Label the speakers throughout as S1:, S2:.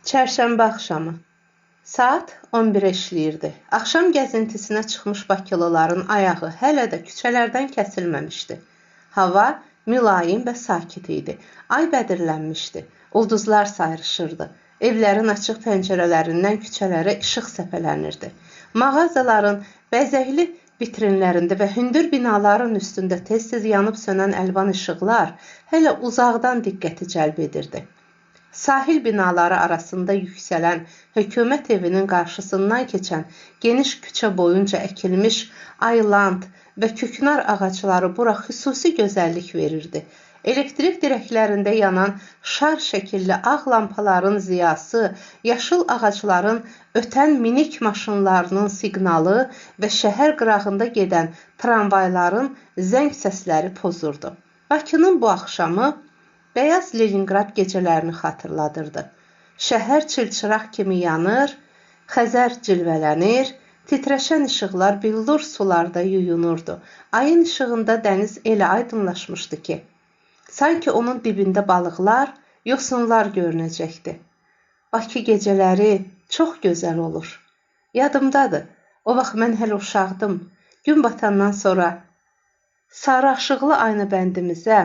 S1: Çərşənbə axşamı. Saat 11-ə işləyirdi. Axşam gəzintisinə çıxmış bakılıların ayağı hələ də küçələrdən kəsilməmişdi. Hava mülayim və sakit idi. Ay bədirlənmişdi. Ulduzlar sayrışırdı. Evlərin açıq pəncərələrindən küçələrə işıq səpələnirdi. Mağazaların bəzəkli vitrinlərində və hündür binaların üstündə tez-tez yanıb sönən əlvan işıqlar hələ uzaqdan diqqəti cəlb edirdi. Sahil binaları arasında yüksələn hökumət evinin qarşısından keçən geniş küçə boyunca əkilmiş ayland və küknar ağacları bura xüsusi gözəllik verirdi. Elektrik dirəklərində yanan şar şəkilli ağ lampaların ziyası, yaşıl ağacların ötən minik maşınlarının siqnalı və şəhər qırağında gedən tramvayların zəng səsləri pozurdu. Bakının bu axşamı bəyaz Leningrad gecələrini xatırladırdı. Şəhər çilçıraq kimi yanır, Xəzər cilvələnir, titrəşən işıqlar bildur sularda yuyunurdu. Ayın işığında dəniz elə aydınlaşmışdı ki, sanki onun dibində balıqlar, yosunlar görünəcəkdi. Bakı gecələri çox gözəl olur. Yadımdadır, o vaxt mən hələ uşaqdım. Gün batandan sonra sarı aşıqlı aynı bəndimizə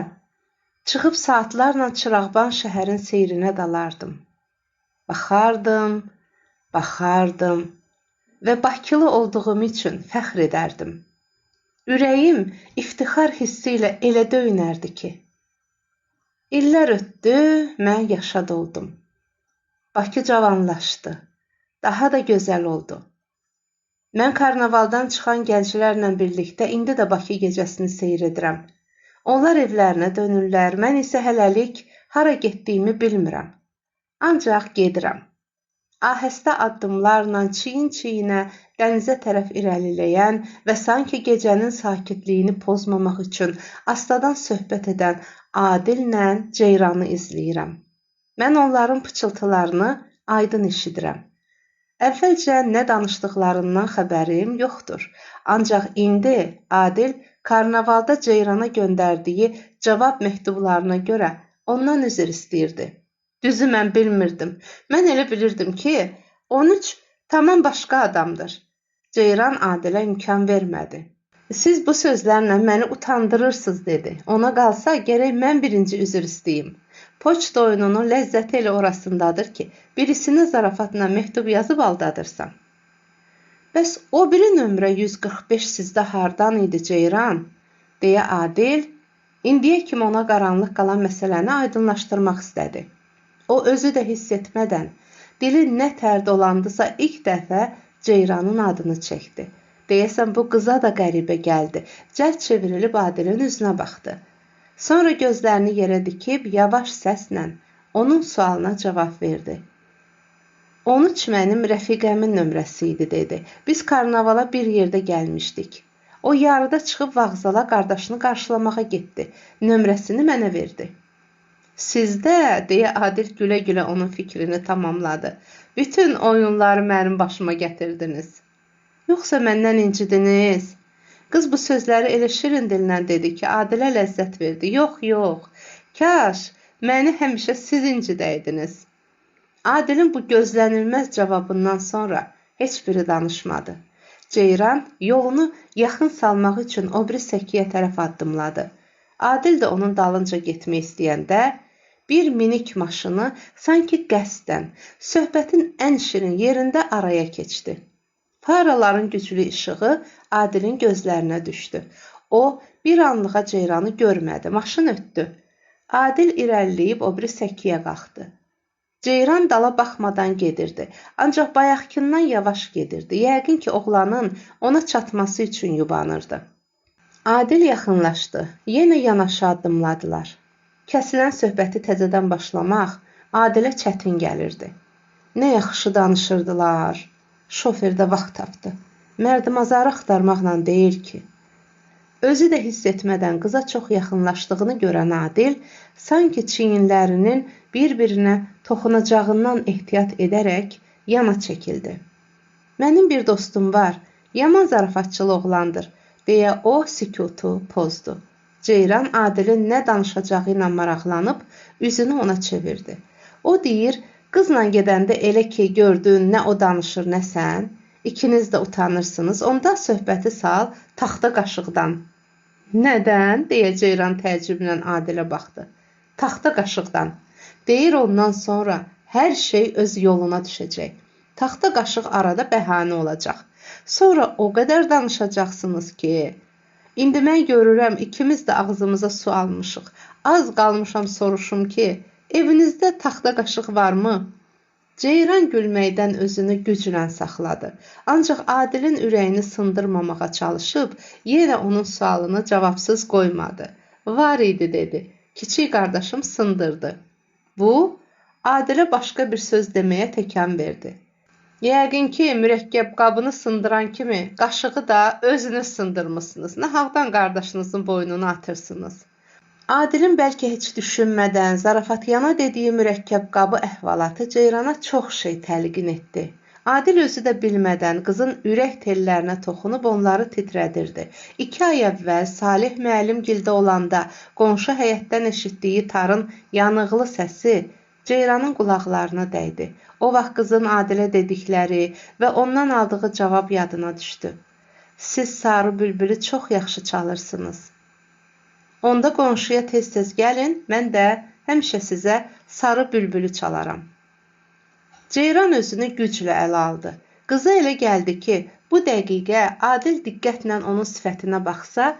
S1: çıxıb saatlarla çırağban şəhərin seyrinə dalardım. Baxardım və Bakılı olduğum üçün fəxr edərdim. Ürəyim iftixar hissi ilə elə döyünərdi ki, illər ötdü, mən yaşa doldum. Bakı cavanlaşdı, daha da gözəl oldu. Mən karnavaldan çıxan gənclərlə birlikdə indi də Bakı gecəsini seyr edirəm. Onlar evlərinə dönürlər, mən isə hələlik hara getdiyimi bilmirəm. Ancaq gedirəm. Ahəstə addımlarla çiyin-çiyinə dənizə tərəf irəliləyən və sanki gecənin sakitliyini pozmamaq üçün astadan söhbət edən Adillə Ceyranı izləyirəm. Mən onların pıçıltılarını aydın eşidirəm. Əvvəlcə nə danışdıqlarından xəbərim yoxdur. Ancaq indi Adil karnavalda Ceyrana göndərdiyi cavab məktublarına görə ondan üzr istəyirdi. Düzü mən bilmirdim. Mən elə bilirdim ki, 13 tamam başqa adamdır. Ceyran Adilə imkan vermədi. Siz bu sözlərlə məni utandırırsınız dedi. Ona qalsa gərək mən birinci üzr istəyim. Poçta oyununun ləzzəti elə orasındadır ki, birisinə zarafatla məktub yazıb aldadırsan. Bəs o biri nömrə 145 sizdə hardan idi Ceyran? Deyə Adil, indiyə kimi ona qaranlıq qalan məsələni aydınlaşdırmaq istədi. O özü də hiss etmədən, dili nə tər dolandısa ilk dəfə Ceyranın adını çəkdi. Deyəsən bu qıza da qəribə gəldi. Cəld çevrilib Adilin üzünə baxdı. Sonra gözlərini yerə dikib yavaş səslə onun sualına cavab verdi. 13 mənim rəfiqəmin nömrəsi idi, dedi. Biz karnavala bir yerdə gəlmişdik. O yarıda çıxıb vağzala qardaşını qarşılamağa getdi. Nömrəsini mənə verdi. Sizdə, deyə Adil gülə-gülə onun fikrini tamamladı. Bütün oyunları mənim başıma gətirdiniz. Yoxsa məndən incidiniz? Qız bu sözləri elə şirin dillə dedi ki, Adilə ləzzət verdi. Yox, kaş, məni həmişə siz incidəydiniz. Adilin bu gözlənilməz cavabından sonra heç biri danışmadı. Ceyran yolunu yaxın salmaq üçün o biri səkiyə tərəf addımladı. Adil də onun dalınca getmək istəyəndə bir minik maşını sanki qəsdən söhbətin ən şirin yerində araya keçdi. Faraların güclü işığı Adilin gözlərinə düşdü. O bir anlığa Ceyranı görmədi, maşın ötdü. Adil irəliləyib o biri səkiyə qalxdı. Ceyran dala baxmadan gedirdi, ancaq bayaqkından yavaş gedirdi. Yəqin ki, oğlanın ona çatması üçün yubanırdı. Adil yaxınlaşdı, yenə yanaşı addımladılar. Kəsilən söhbəti təzədən başlamaq Adilə çətin gəlirdi. Nə yaxşı danışırdılar. Şofer də vaxt tapdı. Mərdimazarı axtarmaqla deyil ki. Özü də hiss etmədən qıza çox yaxınlaşdığını görən Adil, sanki çiyinlərinin bir-birinə toxunacağından ehtiyat edərək yana çəkildi. Mənim bir dostum var, yaman zarafatçıl oğlandır, deyə o sükutu pozdu. Ceyran Adilin nə danışacağı ilə maraqlanıb, üzünü ona çevirdi. O deyir, Qızla gedəndə elə ki, gördün, nə o danışır, nə sən, ikiniz də utanırsınız. Onda söhbəti sal taxta qaşıqdan. Nədən? Deyə Ceyran təəccüblə Adilə baxdı. Taxta qaşıqdan. Deyir, ondan sonra hər şey öz yoluna düşəcək. Taxta qaşıq arada bəhanə olacaq. Sonra o qədər danışacaqsınız ki, indi mən görürəm, ikimiz də ağzımıza su almışıq. Az qalmışam soruşum ki, evinizdə taxta qaşıq varmı? Ceyran gülməkdən özünü güclə saxladı. Ancaq Adilin ürəyini sındırmamağa çalışıb, yenə onun sualını cavabsız qoymadı. Var idi, dedi. Kiçik qardaşım sındırdı. Bu, Adilə başqa bir söz deməyə təkan verdi. Yəqin ki, mürəkkəb qabını sındıran kimi qaşığı da özünüz sındırmısınız. Nahaqdan qardaşınızın boynunu atırsınız. Adilin bəlkə heç düşünmədən, zarafatyana dediyi mürəkkəb qabı əhvalatı Ceyrana çox şey təlqin etdi. Adil özü də bilmədən qızın ürək tellərinə toxunub onları titrədirdi. 2 ay əvvəl Salih müəllim gildə olanda qonşu həyətdən eşitdiyi tarın yanıqlı səsi Ceyranın qulaqlarına dəydi. O vaxt qızın Adilə dedikləri və ondan aldığı cavab yadına düşdü. Siz sarı bülbülü çox yaxşı çalırsınız. Onda qonşuya tez-tez gəlin, mən də həmişə sizə sarı bülbülü çalaram. Ceyran özünü güclə ələ aldı. Qıza elə gəldi ki, bu dəqiqə Adil diqqətlə onun sifətinə baxsa,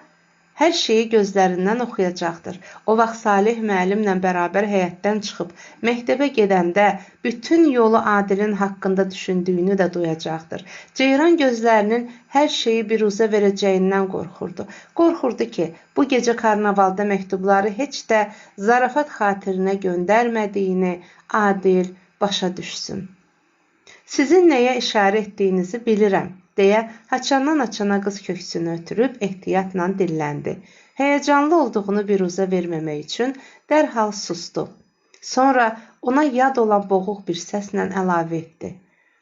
S1: hər şeyi gözlərindən oxuyacaqdır. O vaxt Salih müəllimlə bərabər həyətdən çıxıb, məktəbə gedəndə bütün yolu Adilin haqqında düşündüyünü də duyacaqdır. Ceyran gözlərinin hər şeyi biruzə verəcəyindən qorxurdu. Qorxurdu ki, bu gecə karnavalda məktubları heç də zarafat xatirinə göndərmədiyini Adil başa düşsün. Sizin nəyə işarə etdiyinizi bilirəm, deyə haçandan-haçana qız köksünü ötürüb ehtiyatla dilləndi. Həyəcanlı olduğunu biruzə verməmək üçün dərhal sustu. Sonra ona yad olan boğuq bir səslə əlavə etdi.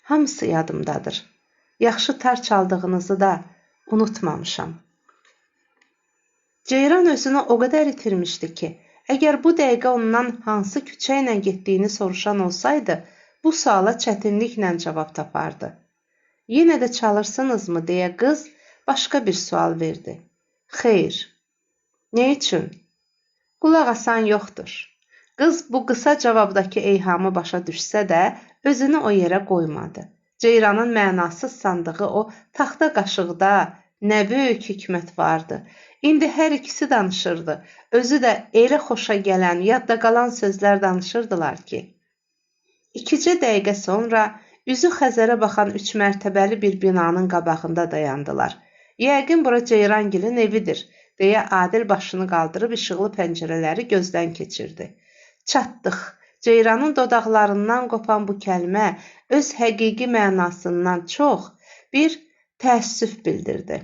S1: Hamısı yadımdadır. Yaxşı tar çaldığınızı da unutmamışam. Ceyran özünü o qədər itirmişdi ki, əgər bu dəqiqə ondan hansı küçə ilə getdiyini soruşan olsaydı, bu suala çətinliklə cavab tapardı. Yenə də çalırsınızmı, deyə qız başqa bir sual verdi. Xeyr. Nə üçün? Qulaq asan yoxdur. Qız bu qısa cavabdakı eyhamı başa düşsə də, özünü o yerə qoymadı. Ceyranın mənasız sandığı o taxta qaşıqda nə böyük hikmət vardı. İndi hər ikisi danışırdı. Özü də elə xoşa gələn, yadda qalan sözlər danışırdılar ki. 2 dəqiqə sonra üzü Xəzərə baxan 3 mərtəbəli bir binanın qabağında dayandılar. Yəqin bura Ceyrangilin evidir, deyə Adil başını qaldırıb işıqlı pəncərələri gözdən keçirdi. Çatdıq. Ceyranın dodaqlarından qopan bu kəlmə öz həqiqi mənasından çox bir təəssüf bildirdi.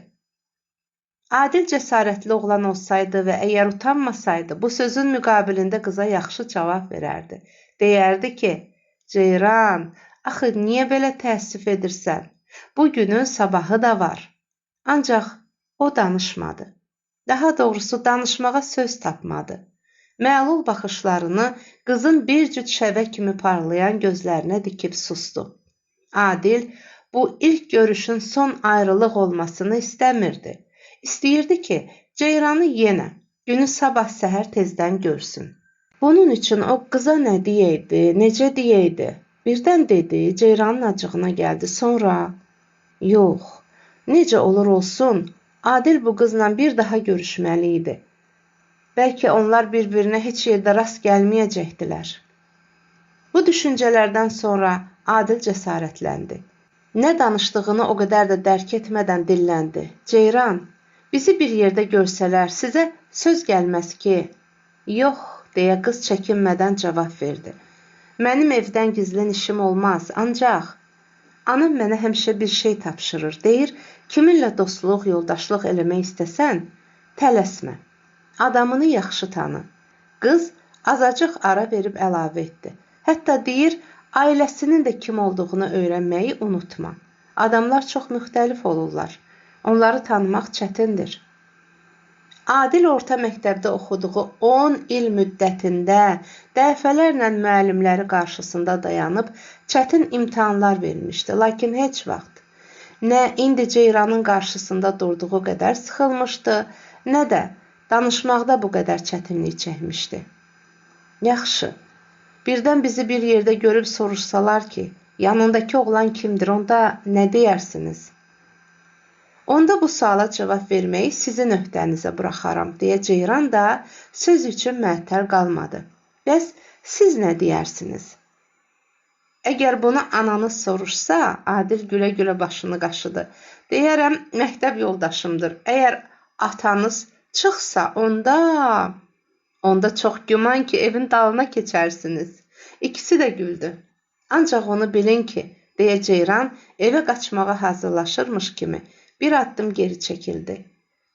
S1: Adil cəsarətli oğlan olsaydı və əgər utanmasaydı, bu sözün müqabilində qıza yaxşı cavab verərdi. Deyərdi ki, Ceyran, axı niyə belə təəssüf edirsən? Bu günün sabahı da var. Ancaq o danışmadı. Daha doğrusu danışmağa söz tapmadı. Məlul baxışlarını qızın bir cüt şəvə kimi parlayan gözlərinə dikib sustu. Adil bu ilk görüşün son ayrılıq olmasını istəmirdi. İstəyirdi ki, Ceyranı yenə günü sabah səhər tezdən görsün. Bunun üçün o qıza nə deyəydi, necə deyəydi? Birdən dedi, Ceyranın acığına gəldi. Sonra, yox, necə olur olsun, Adil bu qızla bir daha görüşməli idi. Bəlkə onlar bir-birinə heç yerdə rast gəlməyəcəkdilər. Bu düşüncələrdən sonra Adil cəsarətləndi. Nə danışdığını o qədər də dərk etmədən dilləndi. Ceyran, bizi bir yerdə görsələr, sizə söz gəlməz ki, yox, deyə qız çəkinmədən cavab verdi. Mənim evdən gizlin işim olmaz, ancaq anam mənə həmişə bir şey tapşırır. Deyir, kiminlə dostluq, yoldaşlıq eləmək istəsən, tələsmə. Adamını yaxşı tanı. Qız azacıq ara verib əlavə etdi. Hətta deyir, ailəsinin də kim olduğunu öyrənməyi unutma. Adamlar çox müxtəlif olurlar. Onları tanımaq çətindir. Adil orta məktəbdə oxuduğu 10 il müddətində dəfələrlə müəllimləri qarşısında dayanıb çətin imtahanlar vermişdi. Lakin heç vaxt nə indi Ceyranın qarşısında durduğu qədər sıxılmışdı, nə də danışmaqda bu qədər çətinlik çəkmişdi. Yaxşı, birdən bizi bir yerdə görüb soruşsalar ki, yanındakı oğlan kimdir, onda nə deyərsiniz? Onda bu suala cavab verməyi sizin öhdənizə buraxaram, deyə Ceyran da söz üçün məəttəl qalmadı. Bəs siz nə deyərsiniz? Əgər bunu ananız soruşsa, Adil gülə-gülə başını qaşıdı. Deyərəm, məktəb yoldaşımdır. Əgər atanız çıxsa, onda çox güman ki, evin dalına keçərsiniz. İkisi də güldü. Ancaq onu bilin ki, deyə Ceyran evə qaçmağa hazırlaşırmış kimi bir addım geri çəkildi.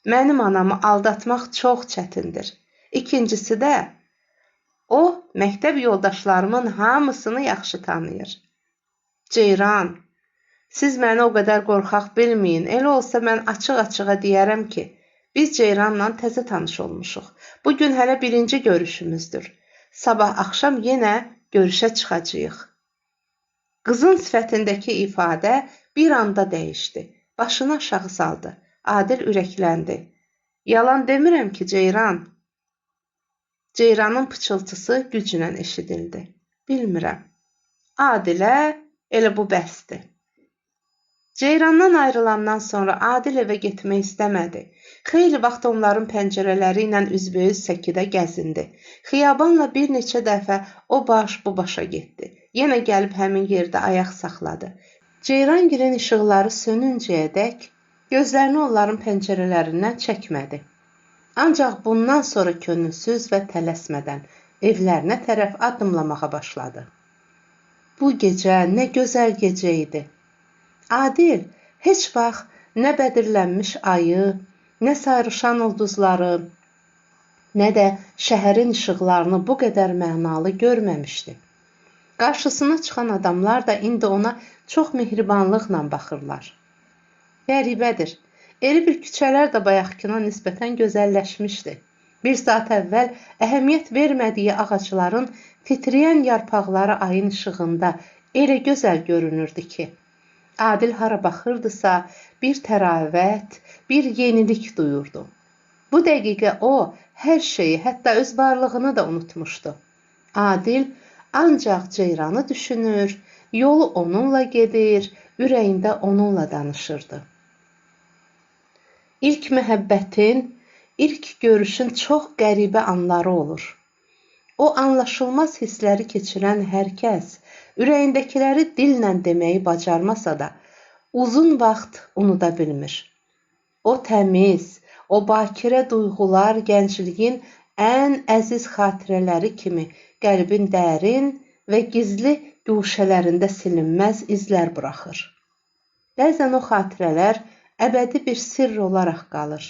S1: Mənim anamı aldatmaq çox çətindir. İkincisi də, o, məktəb yoldaşlarımın hamısını yaxşı tanıyır. Ceyran, siz məni o qədər qorxaq bilməyin. Elə olsa mən açıq-açığa deyərəm ki, biz Ceyranla təzə tanış olmuşuq. Bugün hələ birinci görüşümüzdür. Sabah axşam yenə görüşə çıxacağıq. Qızın sifətindəki ifadə bir anda dəyişdi. Başını aşağı saldı. Adil ürəkləndi. Yalan demirəm ki, Ceyran. Ceyranın pıçıltısı güclə eşidildi. Bilmirəm. Adilə elə bu bəsdir. Ceyrandan ayrılandan sonra Adil evə getmək istəmədi. Xeyli vaxt onların pəncərələri ilə üzbəüz səkidə gəzindi. Xiyabanla bir neçə dəfə o baş bu başa getdi. Yenə gəlib həmin yerdə ayaq saxladı. Ceyrangilin işıqları sönüncəyədək gözlərini onların pəncərələrindən çəkmədi. Ancaq bundan sonra könülsüz və tələsmədən evlərinə tərəf addımlamağa başladı. Bu gecə nə gözəl gecə idi. Adil heç vaxt nə bədirlənmiş ayı, nə sayrışan ulduzları, nə də şəhərin işıqlarını bu qədər mənalı görməmişdi. Qarşısına çıxan adamlar da indi ona çox mehribanlıqla baxırlar. Qəribədir. Eri bir küçələr də bayaqkına nisbətən gözəlləşmişdi. Bir saat əvvəl əhəmiyyət vermədiyi ağacların titrəyən yarpaqları ayın işığında elə gözəl görünürdü ki, Adil hara baxırdısa bir təravət, bir yenilik duyurdu. Bu dəqiqə o hər şeyi, hətta öz varlığını da unutmuşdu. Adil ancaq Ceyranı düşünür, yolu onunla gedir, ürəyində onunla danışırdı. İlk məhəbbətin, ilk görüşün çox qəribə anları olur. O anlaşılmaz hissləri keçirən hər kəs, ürəyindəkiləri dillə deməyi bacarmasa da, uzun vaxt unuda bilmir. O təmiz, o bakirə duyğular gəncliyin ən əziz xatirələri kimi qəlbin dərin və gizli guşələrində silinməz izlər buraxır. Bəzən o xatirələr əbədi bir sirr olaraq qalır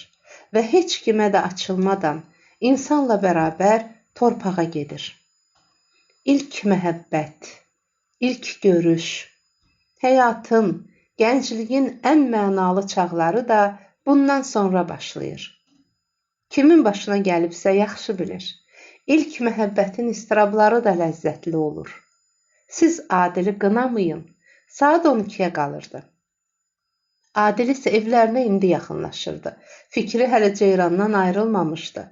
S1: və heç kimə də açılmadan insanla bərabər torpağa gedir. İlk məhəbbət, ilk görüş, həyatın, gəncliyin ən mənalı çağları da bundan sonra başlayır. Kimin başına gəlibsə yaxşı bilir. İlk məhəbbətin istirabları da ləzzətli olur. Siz Adili qınamayın. Saat 12-yə qalırdı. Adil isə evlərinə indi yaxınlaşırdı. Fikri hələ Ceyrandan ayrılmamışdı.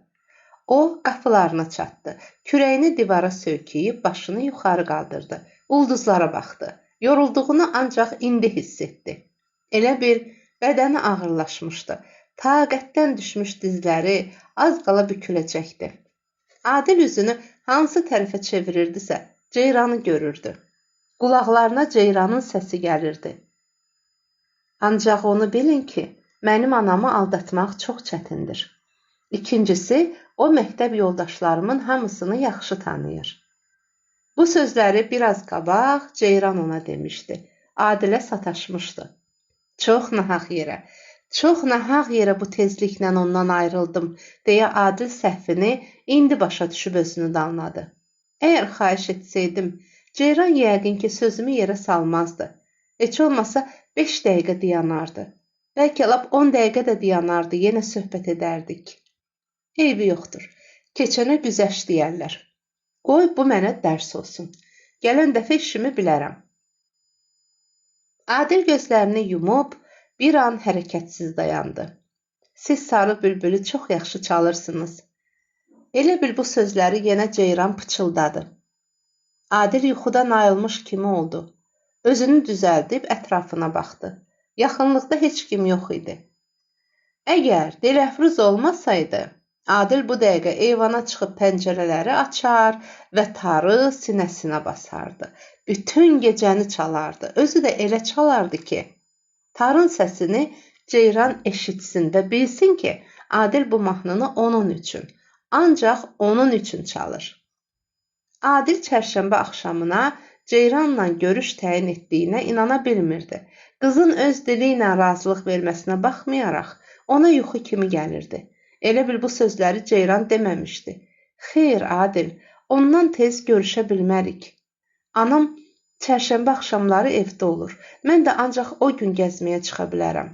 S1: O qapılarına çatdı. Kürəyini divara söykəyib başını yuxarı qaldırdı. Ulduzlara baxdı. Yorulduğunu ancaq indi hiss etdi. Elə bir bədəni ağırlaşmışdı. Taqətdən düşmüş dizləri az qala büküləcəkdi. Adil üzünü hansı tərəfə çevirirdisə, Ceyranı görürdü. Qulaqlarına Ceyranın səsi gəlirdi. Ancaq onu bilin ki, mənim anamı aldatmaq çox çətindir. İkincisi, o məktəb yoldaşlarımın hamısını yaxşı tanıyır. Bu sözləri biraz qabaq Ceyran ona demişdi. Adilə sataşmışdı. Çox nahaq yerə bu tezliklə ondan ayrıldım, deyə Adil səhvini indi başa düşüb özünü danladı. Əgər xahiş etsəydim, Ceyran yəqin ki, sözümü yerə salmazdı. Heç olmasa 5 dəqiqə dayanardı. Bəlkə lap 10 dəqiqə də dayanardı, yenə söhbət edərdik. Eybi yoxdur. Keçənə güzəşt deyərlər. Qoy bu mənə dərs olsun. Gələn dəfə işimi bilərəm. Adil gözlərini yumub bir an hərəkətsiz dayandı. Siz sarı bülbülü çox yaxşı çalırsınız. Elə bil bu sözləri yenə ceyran pıçıldadı. Adil yuxudan ayılmış kimi oldu. Özünü düzəldib ətrafına baxdı. Yaxınlıqda heç kim yox idi. Əgər Dilafruz olmasaydı, Adil bu dəqiqə eyvana çıxıb pəncərələri açar və tarı sinəsinə basardı. Bütün gecəni çalardı. Özü də elə çalardı ki, tarın səsini ceyran eşitsin və bilsin ki, Adil bu mahnını onun üçün, ancaq onun üçün çalır. Adil çərşənbə axşamına ceyranla görüş təyin etdiyinə inana bilmirdi. Qızın öz dili ilə razılıq verməsinə baxmayaraq, ona yuxu kimi gəlirdi. Elə bil bu sözləri ceyran deməmişdi. Xeyr, Adil, ondan tez görüşə bilmərik. Anam çərşənbə axşamları evdə olur. Mən də ancaq o gün gəzməyə çıxa bilərəm.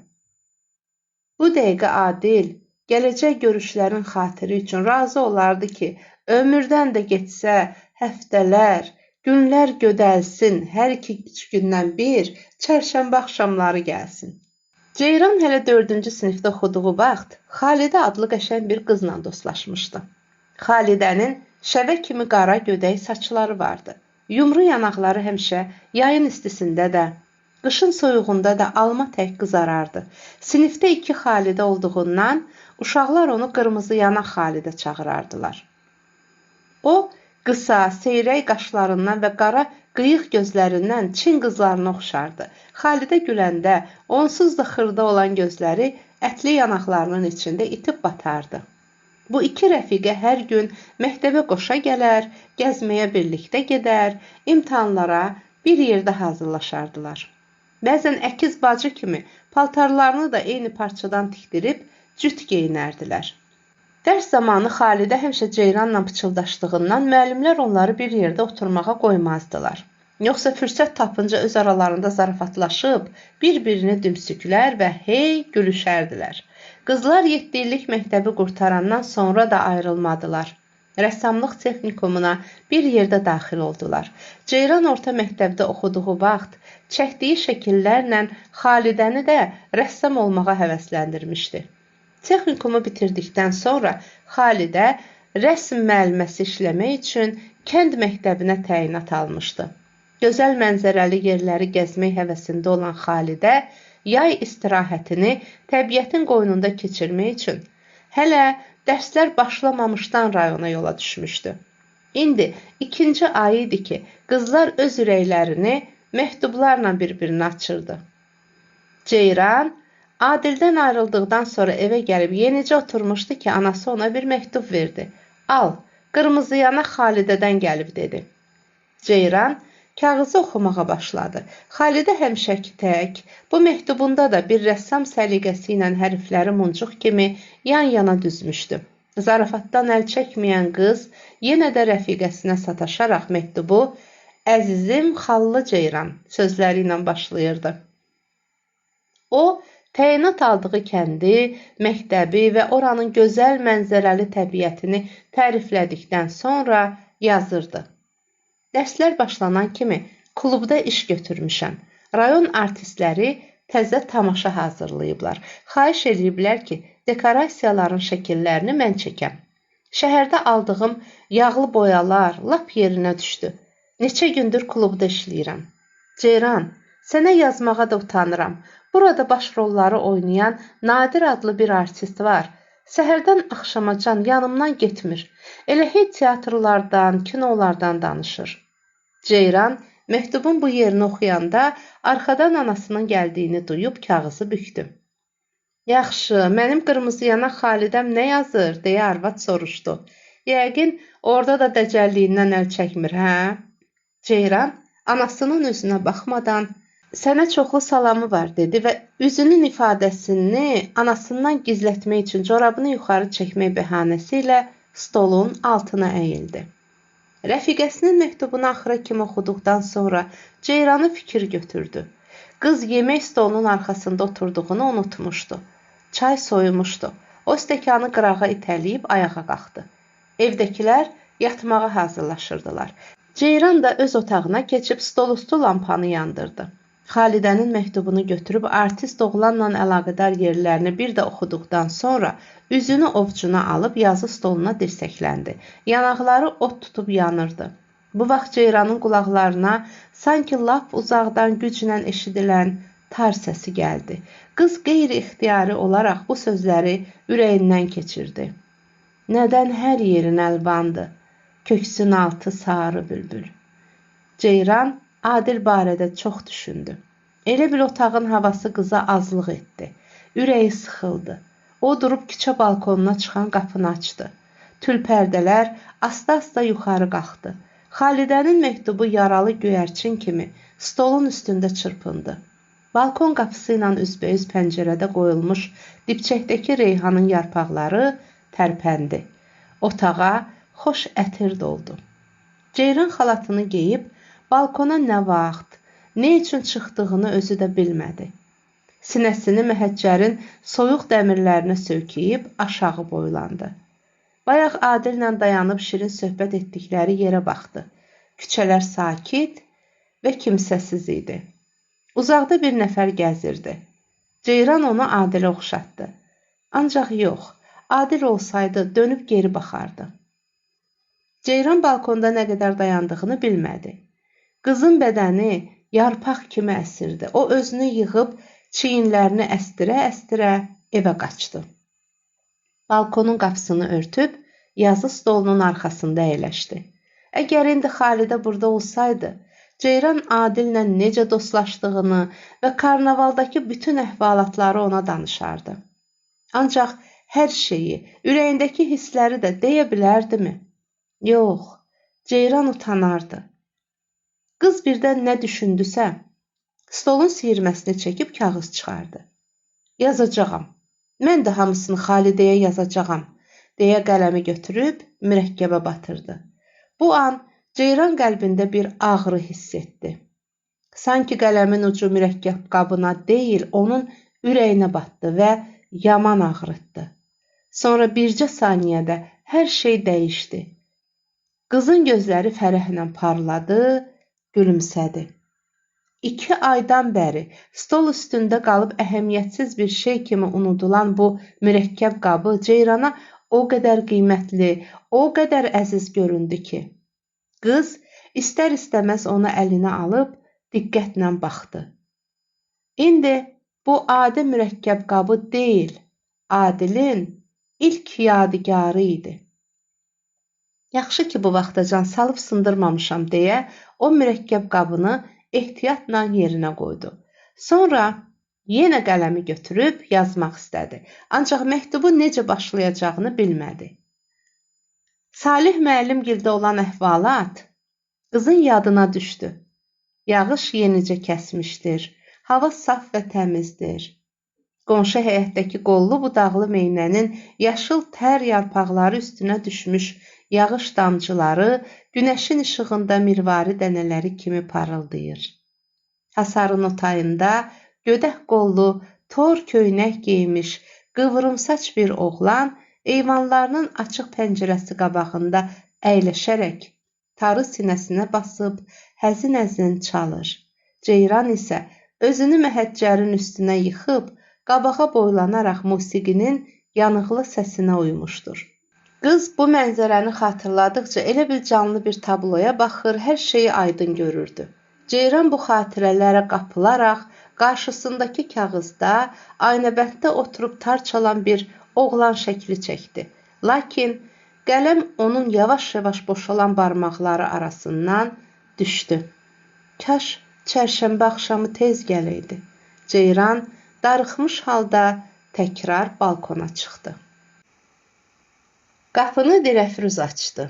S1: Bu dəqiqə Adil, gələcək görüşlərin xatiri üçün razı olardı ki, ömürdən də getsə, həftələr, günlər gödəlsin, hər 2 gündən bir, çərşənbə axşamları gəlsin. Ceyran hələ 4-cü sinifdə oxuduğu vaxt Xalidə adlı qəşəng bir qızla dostlaşmışdı. Xalidənin şəvə kimi qara gödək saçları vardı. Yumru yanaqları həmişə yayın istisində də, qışın soyuğunda da alma tək qızarardı. Sinifdə 2 Xalidə olduğundan uşaqlar onu qırmızı yanaq Xalidə çağırardılar. O, qısa, seyrək qaşlarından və qara qıyıq gözlərindən Çin qızlarına oxşardı. Xalidə güləndə onsuz da xırda olan gözləri ətli yanaqlarının içində itib batardı. Bu 2 rəfiqə hər gün məktəbə qoşa gələr, gəzməyə birlikdə gedər, imtahanlara bir yerdə hazırlaşardılar. Bəzən əkiz bacı kimi paltarlarını da eyni parçadan tikdirib cüt geyinərdilər. Dərs zamanı Xalidə həmişə ceyranla pıçıldaşdığından müəllimlər onları bir yerdə oturmağa qoymazdılar. Yoxsa fürsət tapınca öz aralarında zarafatlaşıb, bir-birini dümsüklər və hey gülüşərdilər. Qızlar 7 illik məktəbi qurtarandan sonra da ayrılmadılar. Rəssamlıq texnikumuna bir yerdə daxil oldular. Ceyran orta məktəbdə oxuduğu vaxt çəkdiyi şəkillərlə Xalidəni də rəssam olmağa həvəsləndirmişdi. Texnikumu bitirdikdən sonra Xalidə rəsm müəlliməsi işləmək üçün kənd məktəbinə təyinat almışdı. Gözəl mənzərəli yerləri gəzmək həvəsində olan Xalidə yay istirahətini təbiətin qoynunda keçirmək üçün hələ dərslər başlamamışdan rayona yola düşmüşdü. İndi 2-ci ay idi ki, qızlar öz ürəklərini məktublarla bir-birinə açırdı. Ceyran Adildən ayrıldıqdan sonra evə gəlib yenicə oturmuşdu ki, anası ona bir məktub verdi. Al, qırmızı yanaq Xalidədən gəlib, dedi. Ceyran kağızı oxumağa başladı. Xalidə həmişəki tək, bu məktubunda da bir rəssam səliqəsi ilə hərfləri muncuq kimi yan-yana düzmüşdü. Zarafatdan əl çəkməyən qız yenə də rəfiqəsinə sataşaraq məktubu "Əzizim xallı Ceyran" sözləri ilə başlayırdı. O, təyinat aldığı kəndi, məktəbi və oranın gözəl mənzərəli təbiətini təriflədikdən sonra yazırdı. Dərslər başlanan kimi klubda iş götürmüşəm. Rayon artistləri təzə tamaşa hazırlayıblar. Xahiş ediblər ki, dekorasiyaların şəkillərini mən çəkəm. Şəhərdə aldığım yağlı boyalar lap yerinə düşdü. Neçə gündür klubda işləyirəm. Ceyran, sənə yazmağa da utanıram. Burada baş rolları oynayan Nadir adlı bir artist var. Səhərdən axşamacan yanımdan getmir. Elə hey teatrlardan, kinolardan danışır. Ceyran məktubun bu yerini oxuyanda arxadan anasının gəldiyini duyub kağızı bükdü. Yaxşı, mənim qırmızı yanaq Xalidəm nə yazır, deyə arvad soruşdu. Yəqin orada da dəcəlliyindən əl çəkmir, hə? Ceyran anasının üzünə baxmadan sənə çoxlu salamı var, dedi və üzünün ifadəsini anasından gizlətmək üçün corabını yuxarı çəkmək bəhanəsi ilə stolun altına əyildi. Rəfiqəsinin məktubunu axıra kimi oxuduqdan sonra Ceyranı fikir götürdü. Qız yemək stolunun arxasında oturduğunu unutmuşdu. Çay soyumuşdu. O stəkanı qırağa itələyib ayağa qalxdı. Evdəkilər yatmağa hazırlaşırdılar. Ceyran da öz otağına keçib stolüstü lampanı yandırdı. Xalidənin məktubunu götürüb artist oğlanla əlaqədar yerlərini bir də oxuduqdan sonra üzünü ovcuna alıb yazı stoluna dirsəkləndi. Yanaqları ot tutub yanırdı. Bu vaxt Ceyranın qulaqlarına sanki lap uzaqdan güclə eşidilən tar səsi gəldi. Qız qeyri-ixtiyari olaraq bu sözləri ürəyindən keçirdi. Nədən hər yerin əlvandı, köksün altı sarı bülbül. Ceyran Adil barədə çox düşündü. Elə bil otağın havası qıza azlıq etdi. Ürəyi sıxıldı. O durub küçə balkonuna çıxan qapını açdı. Tül pərdələr asta-asta yuxarı qalxdı. Xalidənin məktubu yaralı göyərçin kimi stolun üstündə çırpındı. Balkon qapısı ilə üzbəüz pəncərədə qoyulmuş dibçəkdəki reyhanın yarpaqları tərpəndi. Otağa xoş ətir doldu. Ceyran xalatını geyib balkona nə vaxt, nə üçün çıxdığını özü də bilmədi. Sinəsini məhəccərin soyuq dəmirlərinə söykəyib aşağı boylandı. Bayaq Adillə dayanıb şirin söhbət etdikləri yerə baxdı. Küçələr sakit və kimsəsiz idi. Uzaqda bir nəfər gəzirdi. Ceyran onu Adilə oxşatdı. Ancaq yox, Adil olsaydı dönüb geri baxardı. Ceyran balkonda nə qədər dayandığını bilmədi. Qızın bədəni yarpaq kimi əsirdi. O özünü yığıb çiyinlərini əstirə-əstirə evə qaçdı. Balkonun qapısını örtüb yazı stolunun arxasında əyləşdi. Əgər indi Xalidə burada olsaydı, Ceyran Adillə necə dostlaşdığını və karnavaldakı bütün əhvalatları ona danışardı. Ancaq hər şeyi, ürəyindəki hissləri də deyə bilərdimi? Yox, Ceyran utanardı. Qız birdən nə düşündüsə, stolun siyirməsini çəkib kağız çıxardı. Yazacağam. Mən də hamısını Xalidəyə yazacağam, deyə qələmi götürüb mürəkkəbə batırdı. Bu an Ceyran qəlbində bir ağrı hiss etdi. Sanki qələmin ucu mürəkkəb qabına deyil, onun ürəyinə batdı və yaman ağrıtdı. Sonra bircə saniyədə hər şey dəyişdi. Qızın gözləri fərəhlə parladı, gülümsədi. 2 aydan bəri stol üstündə qalıb əhəmiyyətsiz bir şey kimi unudulan bu mürəkkəb qabı Ceyrana o qədər qiymətli, o qədər əziz göründü ki. Qız istər-istəməz onu əlinə alıb diqqətlə baxdı. İndi bu adi mürəkkəb qabı deyil, Adilin ilk yadigarı idi. Yaxşı ki, bu vaxtacan salıb sındırmamışam deyə o mürəkkəb qabını ehtiyatla yerinə qoydu. Sonra yenə qələmi götürüb yazmaq istədi. Ancaq məktubu necə başlayacağını bilmədi. Salih müəllimgildə olan əhvalat qızın yadına düşdü. Yağış yenicə kəsmişdir. Hava saf və təmizdir. Qonşu həyətdəki qollu budaqlı meynənin yaşıl tər yarpaqları üstünə düşmüş yağış damcıları günəşin işığında mirvari dənələri kimi parıldayır. Hasarın otayında gödək qollu, tor köynək geymiş, qıvrımsaç bir oğlan eyvanlarının açıq pəncərəsi qabağında əyləşərək tarı sinəsinə basıb həzin-həzin çalır. Ceyran isə özünü məhəccərin üstünə yıxıb qabağa boylanaraq musiqinin yanıqlı səsinə uymuşdur. Qız bu mənzərəni xatırladıqca elə bil canlı bir tabloya baxır, hər şeyi aydın görürdü. Ceyran bu xatirələrə qapılaraq qarşısındakı kağızda aynəbənddə oturub tar çalan bir oğlan şəkli çəkdi. Lakin qələm onun yavaş-yavaş boşalan barmaqları arasından düşdü. Kaş çərşənbə axşamı tez gələydi. Ceyran darıxmış halda təkrar balkona çıxdı. Qapını Dilafruz açdı.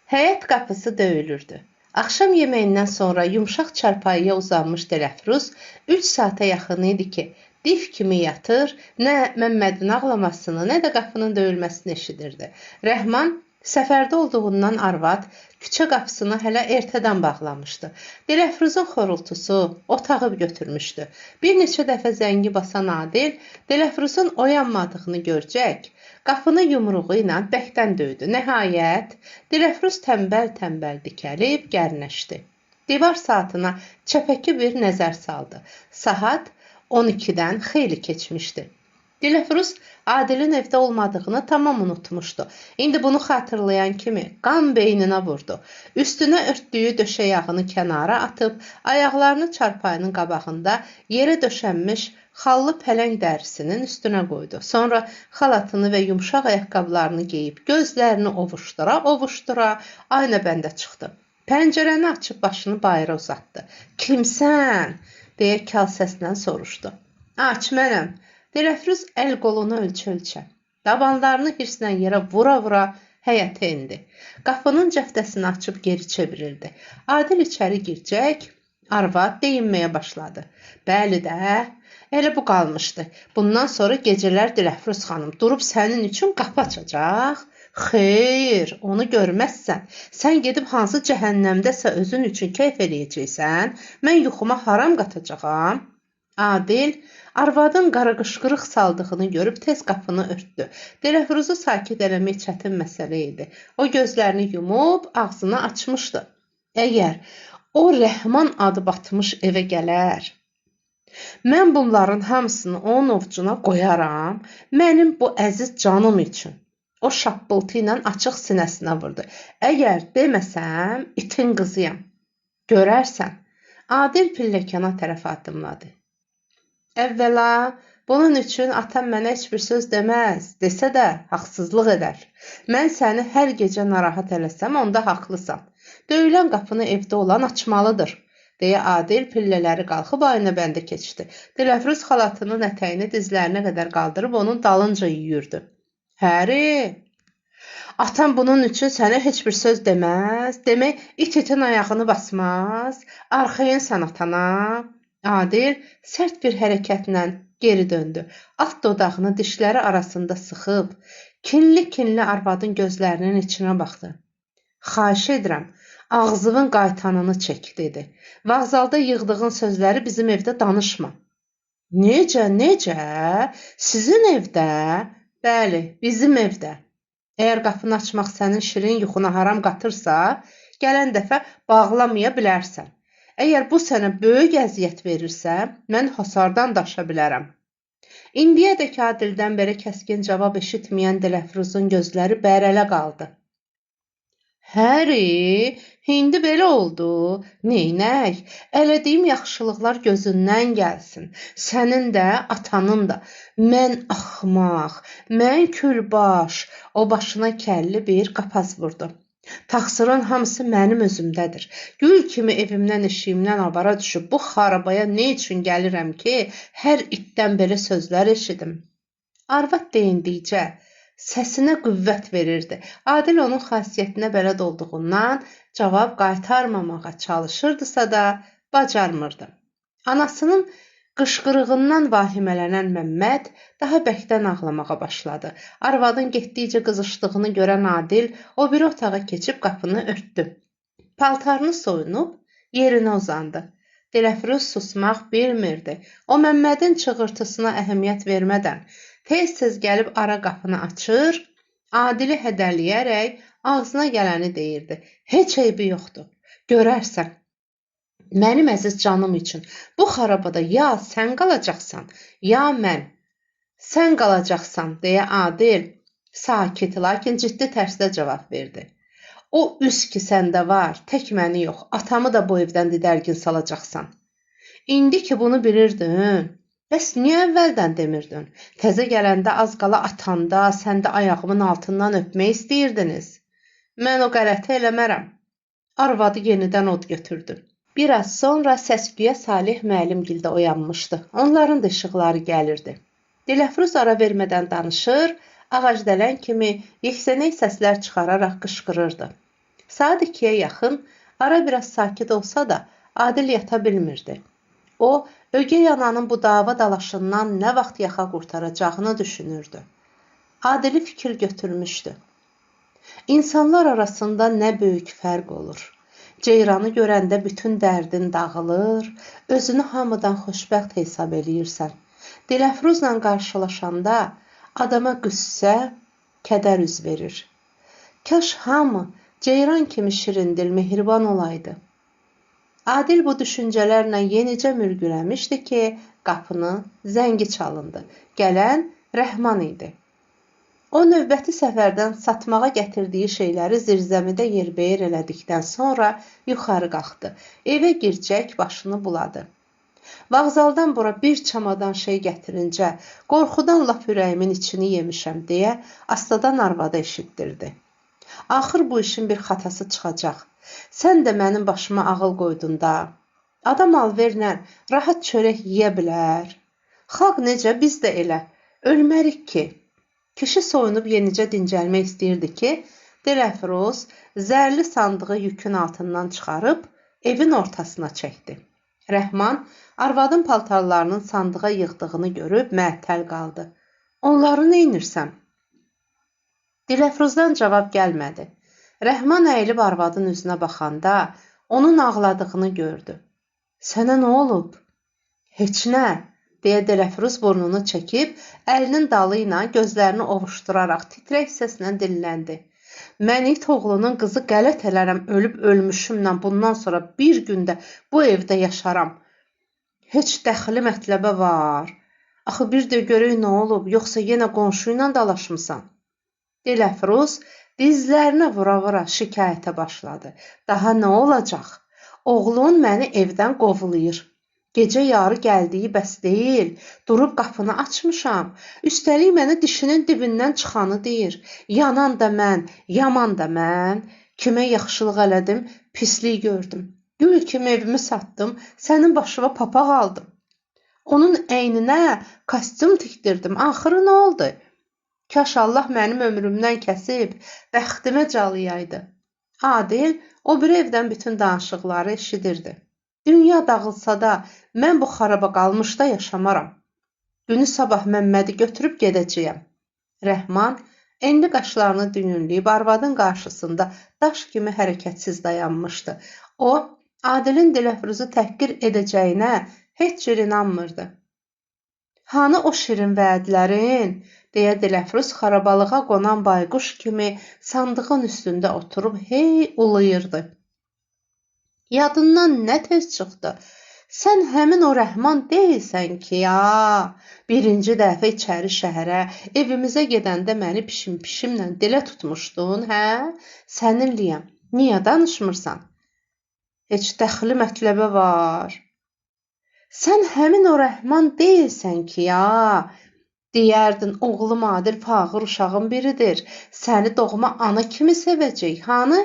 S1: Həyət qapısı döyülürdü. Axşam yeməyindən sonra yumşaq çarpayıya uzanmış Dilafruz 3 saata yaxın idi ki, div kimi yatır, nə Məmmədin ağlamasını, nə də qapının döyülməsini eşidirdi. Rəhman Səfərdə olduğundan arvad küçə qapısını hələ ertədən bağlamışdı. Dilafruzun xorultusu otağı götürmüşdü. Bir neçə dəfə zəngi basan Adil Dilafruzun oyanmadığını görəcək, qapını yumruğu ilə bəkdən döydü. Nəhayət, Dilafruz tənbəl-tənbəl dikəlib gərnəşdi. Divar saatına çəpəki bir nəzər saldı. Saat 12-dən xeyli keçmişdi. Dilafruz Adilin evdə olmadığını tamam unutmuşdu. İndi bunu xatırlayan kimi qan beyninə vurdu. Üstünə örtdüyü döşəyağını kənara atıb, ayaqlarını çarpayının qabağında yerə döşənmiş xallı pələng dərisinin üstünə qoydu. Sonra xalatını və yumşaq ayaqqabılarını geyib, gözlərini ovuşdura aynabəndə çıxdı. Pəncərəni açıb başını bayıra uzatdı. "Kimsən?" deyə kal səslə soruşdu. "Aç, mənəm." Dilafruz əl qolunu ölçə-ölçə, dabanlarını hirslə yerə vura-vura həyətə indi. Qapının cəftəsini açıb geri çevirildi. Adil içəri girəcək, arvad deyinməyə başladı. "Bəli də, elə bu qalmışdı. Bundan sonra gecələr Dilafruz xanım durub sənin üçün qapı açacaq. Xeyr, onu görməzsən. Sən gedib hansı cəhənnəmdəsə özün üçün keyf eləyəcəksən. Mən yuxuma haram qatacağam." Adil arvadın qaraqışqırıq saldığını görüb tez qapını örtdü. Dilafruzu sakit eləmək çətin məsələ idi. O gözlərini yumub ağzını açmışdı. Əgər o Rəhman adı batmış evə gələr, mən bunların hamısını onun ovcuna qoyaram, mənim bu əziz canım üçün. O şappıltı ilə açıq sinəsinə vurdu. Əgər deməsəm, itin qızıyam. Görərsən. Adil pilləkana tərəf addımladı. Əvvəla, bunun üçün atam mənə heç bir söz deməz, desə də haqsızlıq edər. Mən səni hər gecə narahat eləsəm, onda haqlısan. Döyülən qapını evdə olan açmalıdır, deyə Adil pillələri qalxıb aynabəndə keçdi. Dilafruz xalatının ətəyini dizlərinə qədər qaldırıb onun dalınca yüyürdü. Həri, atam bunun üçün sənə heç bir söz deməz, demək it-itin ayağını basmaz, arxayınsan atana. Adil sərt bir hərəkətlə geri döndü. Alt dodağını dişləri arasında sıxıb, kinli-kinli arvadın gözlərinin içinə baxdı. Xahiş edirəm, ağzının qaytanını çək, dedi. Vağzalda yığdığın sözləri bizim evdə danışma. Necə? Sizin evdə? Bəli, bizim evdə. Əgər qapını açmaq sənin şirin yuxuna haram qatırsa, gələn dəfə bağlamaya bilərsən. Əgər bu sənə böyük əziyyət verirsə, mən hasardan daşa bilərəm. İndiyədək Adildən belə kəskin cavab eşitməyən Dilafruzun gözləri bərələ qaldı. Həri, indi belə oldu. Neynək? Elədiyim yaxşılıqlar gözündən gəlsin. Sənin də, atanın da. Mən axmaq, mən külbaş. O başına kəlli bir qapaz vurdu. Taxsırın hamısı mənim özümdədir. Gül kimi evimdən, eşiyimdən avara düşüb bu xarabaya nə üçün gəlirəm ki, hər itdən belə sözlər eşidim. Arvad deyindikcə səsinə qüvvət verirdi. Adil onun xasiyyətinə bələd olduğundan cavab qaytarmamağa çalışırdısa da bacarmırdı. Anasının qışqırığından vahimələnən Məmməd daha bəkdən ağlamağa başladı. Arvadın getdikcə qızışdığını görən Adil o biri otağa keçib qapını örtdü. Paltarını soyunub yerinə uzandı. Dilafruz susmaq bilmirdi. O Məmmədin çığırtısına əhəmiyyət vermədən tez-tez gəlib ara qapını açır, Adili hədələyərək ağzına gələni deyirdi. Heç eybi yoxdur. Görərsən. Mənim əziz canım üçün bu xarabada ya sən qalacaqsan, ya mən. Sən qalacaqsan, deyə Adil sakit, lakin ciddi tərzdə cavab verdi. O üz ki səndə var, tək məni yox, atamı da bu evdən didərgin salacaqsan. İndi ki bunu bilirdin, bəs niyə əvvəldən demirdin? Təzə gələndə az qala atanda, sən də ayağımın altından öpmək istəyirdiniz. Mən o qələti eləmərəm. Arvadı yenidən od götürdü. Biraz sonra səsküyə Salih müəllimgildə oyanmışdı. Onların da işıqları gəlirdi. Dilafruz ara vermədən danışır, ağacdələn kimi yeksənək səslər çıxararaq qışqırırdı. Saat 2-yə yaxın ara biraz sakit olsa da Adil yata bilmirdi. O, ögey ananın bu dava dalaşından nə vaxt yaxa qurtaracağını düşünürdü. Adili fikir götürmüşdü. İnsanlar arasında nə böyük fərq olur. Ceyranı görəndə bütün dərdin dağılır, özünü hamıdan xoşbəxt hesab eləyirsən. Dilafruzla qarşılaşanda adama qüssə, kədər üz verir. Kaş hamı Ceyran kimi şirindil, mehriban olaydı. Adil bu düşüncələrlə yenicə mürgüləmişdi ki, qapının zəngi çalındı. Gələn Rəhman idi. O növbəti səfərdən satmağa gətirdiyi şeyləri zirzəmidə yerbəyər elədikdən sonra yuxarı qalxdı. Evə gircək başını buladı. Vağzaldan bura bir çamadan şey gətirincə, qorxudan lap ürəyimin içini yemişəm deyə astadan arvadı eşitdirdi. Axır bu işin bir xatası çıxacaq. Sən də mənim başıma ağıl qoydun da. Adam alverlə rahat çörək yeyə bilər. Xalq necə, biz də elə. Ölmərik ki. Kişi soyunub yenicə dincəlmək istəyirdi ki, Dilafruz zərli sandığı yükün altından çıxarıb evin ortasına çəkdi. Rəhman arvadın paltarlarının sandığa yığdığını görüb məəttəl qaldı. Onları neynirsən? Dilafruzdan cavab gəlmədi. Rəhman əyilib arvadın üzünə baxanda onun ağladığını gördü. Sənə nə olub? Heç nə, deyə Dilafruz burnunu çəkib, əlinin dalı ilə gözlərini ovuşduraraq titrək səslə dilləndi. Mən it oğlunun qızı qələt elərəm, ölüb ölmüşümlə bundan sonra bir gündə bu evdə yaşaram. Heç dəxli mətləbə var. Axı bir də görək nə olub, yoxsa yenə qonşu ilə dalaşmısan? Dilafruz dizlərinə vura-vura şikayətə başladı. Daha nə olacaq? Oğlun məni evdən qovulayır. Gecə yarı gəldiyi bəs deyil. Durub qapını açmışam. Üstəlik mənə dişinin dibindən çıxanı deyir. Yanan da mən, yaman da mən. Kimə yaxşılıq elədim, pislik gördüm. Gül kimi evimi satdım, sənin başıma papaq aldım. Onun əyninə kostyum tikdirdim. Axırı nə oldu? Kaş Allah mənim ömrümdən kəsib, bəxtimə calayaydı. Adil o bir evdən bütün danışıqları eşidirdi. Dünya dağılsa da mən bu xaraba qalmışda yaşamaram. Günü sabah Məmmədi götürüb gedəcəyəm. Rəhman enli qaşlarını düyünləyib arvadın qarşısında daş kimi hərəkətsiz dayanmışdı. O, Adilin Dilafruzu təhqir edəcəyinə heç cür inanmırdı. Hanı o şirin vədlərin, deyə Dilafruz xarabalığa qonan bayquş kimi sandığın üstündə oturub hey uluyurdu. Yadından nə tez çıxdı? Sən həmin o Rəhman deyilsən ki, ya. Birinci dəfə içəri şəhərə, evimizə gedəndə məni pişim-pişimlə dilə tutmuşdun, hə? Səninliyəm. Niyə danışmırsan? Heç dəxli mətləbə var. Sən həmin o Rəhman deyilsən ki, ya. Deyərdin, oğlum Adil fağır uşağın biridir. Səni doğma ana kimi sevəcək, hanı?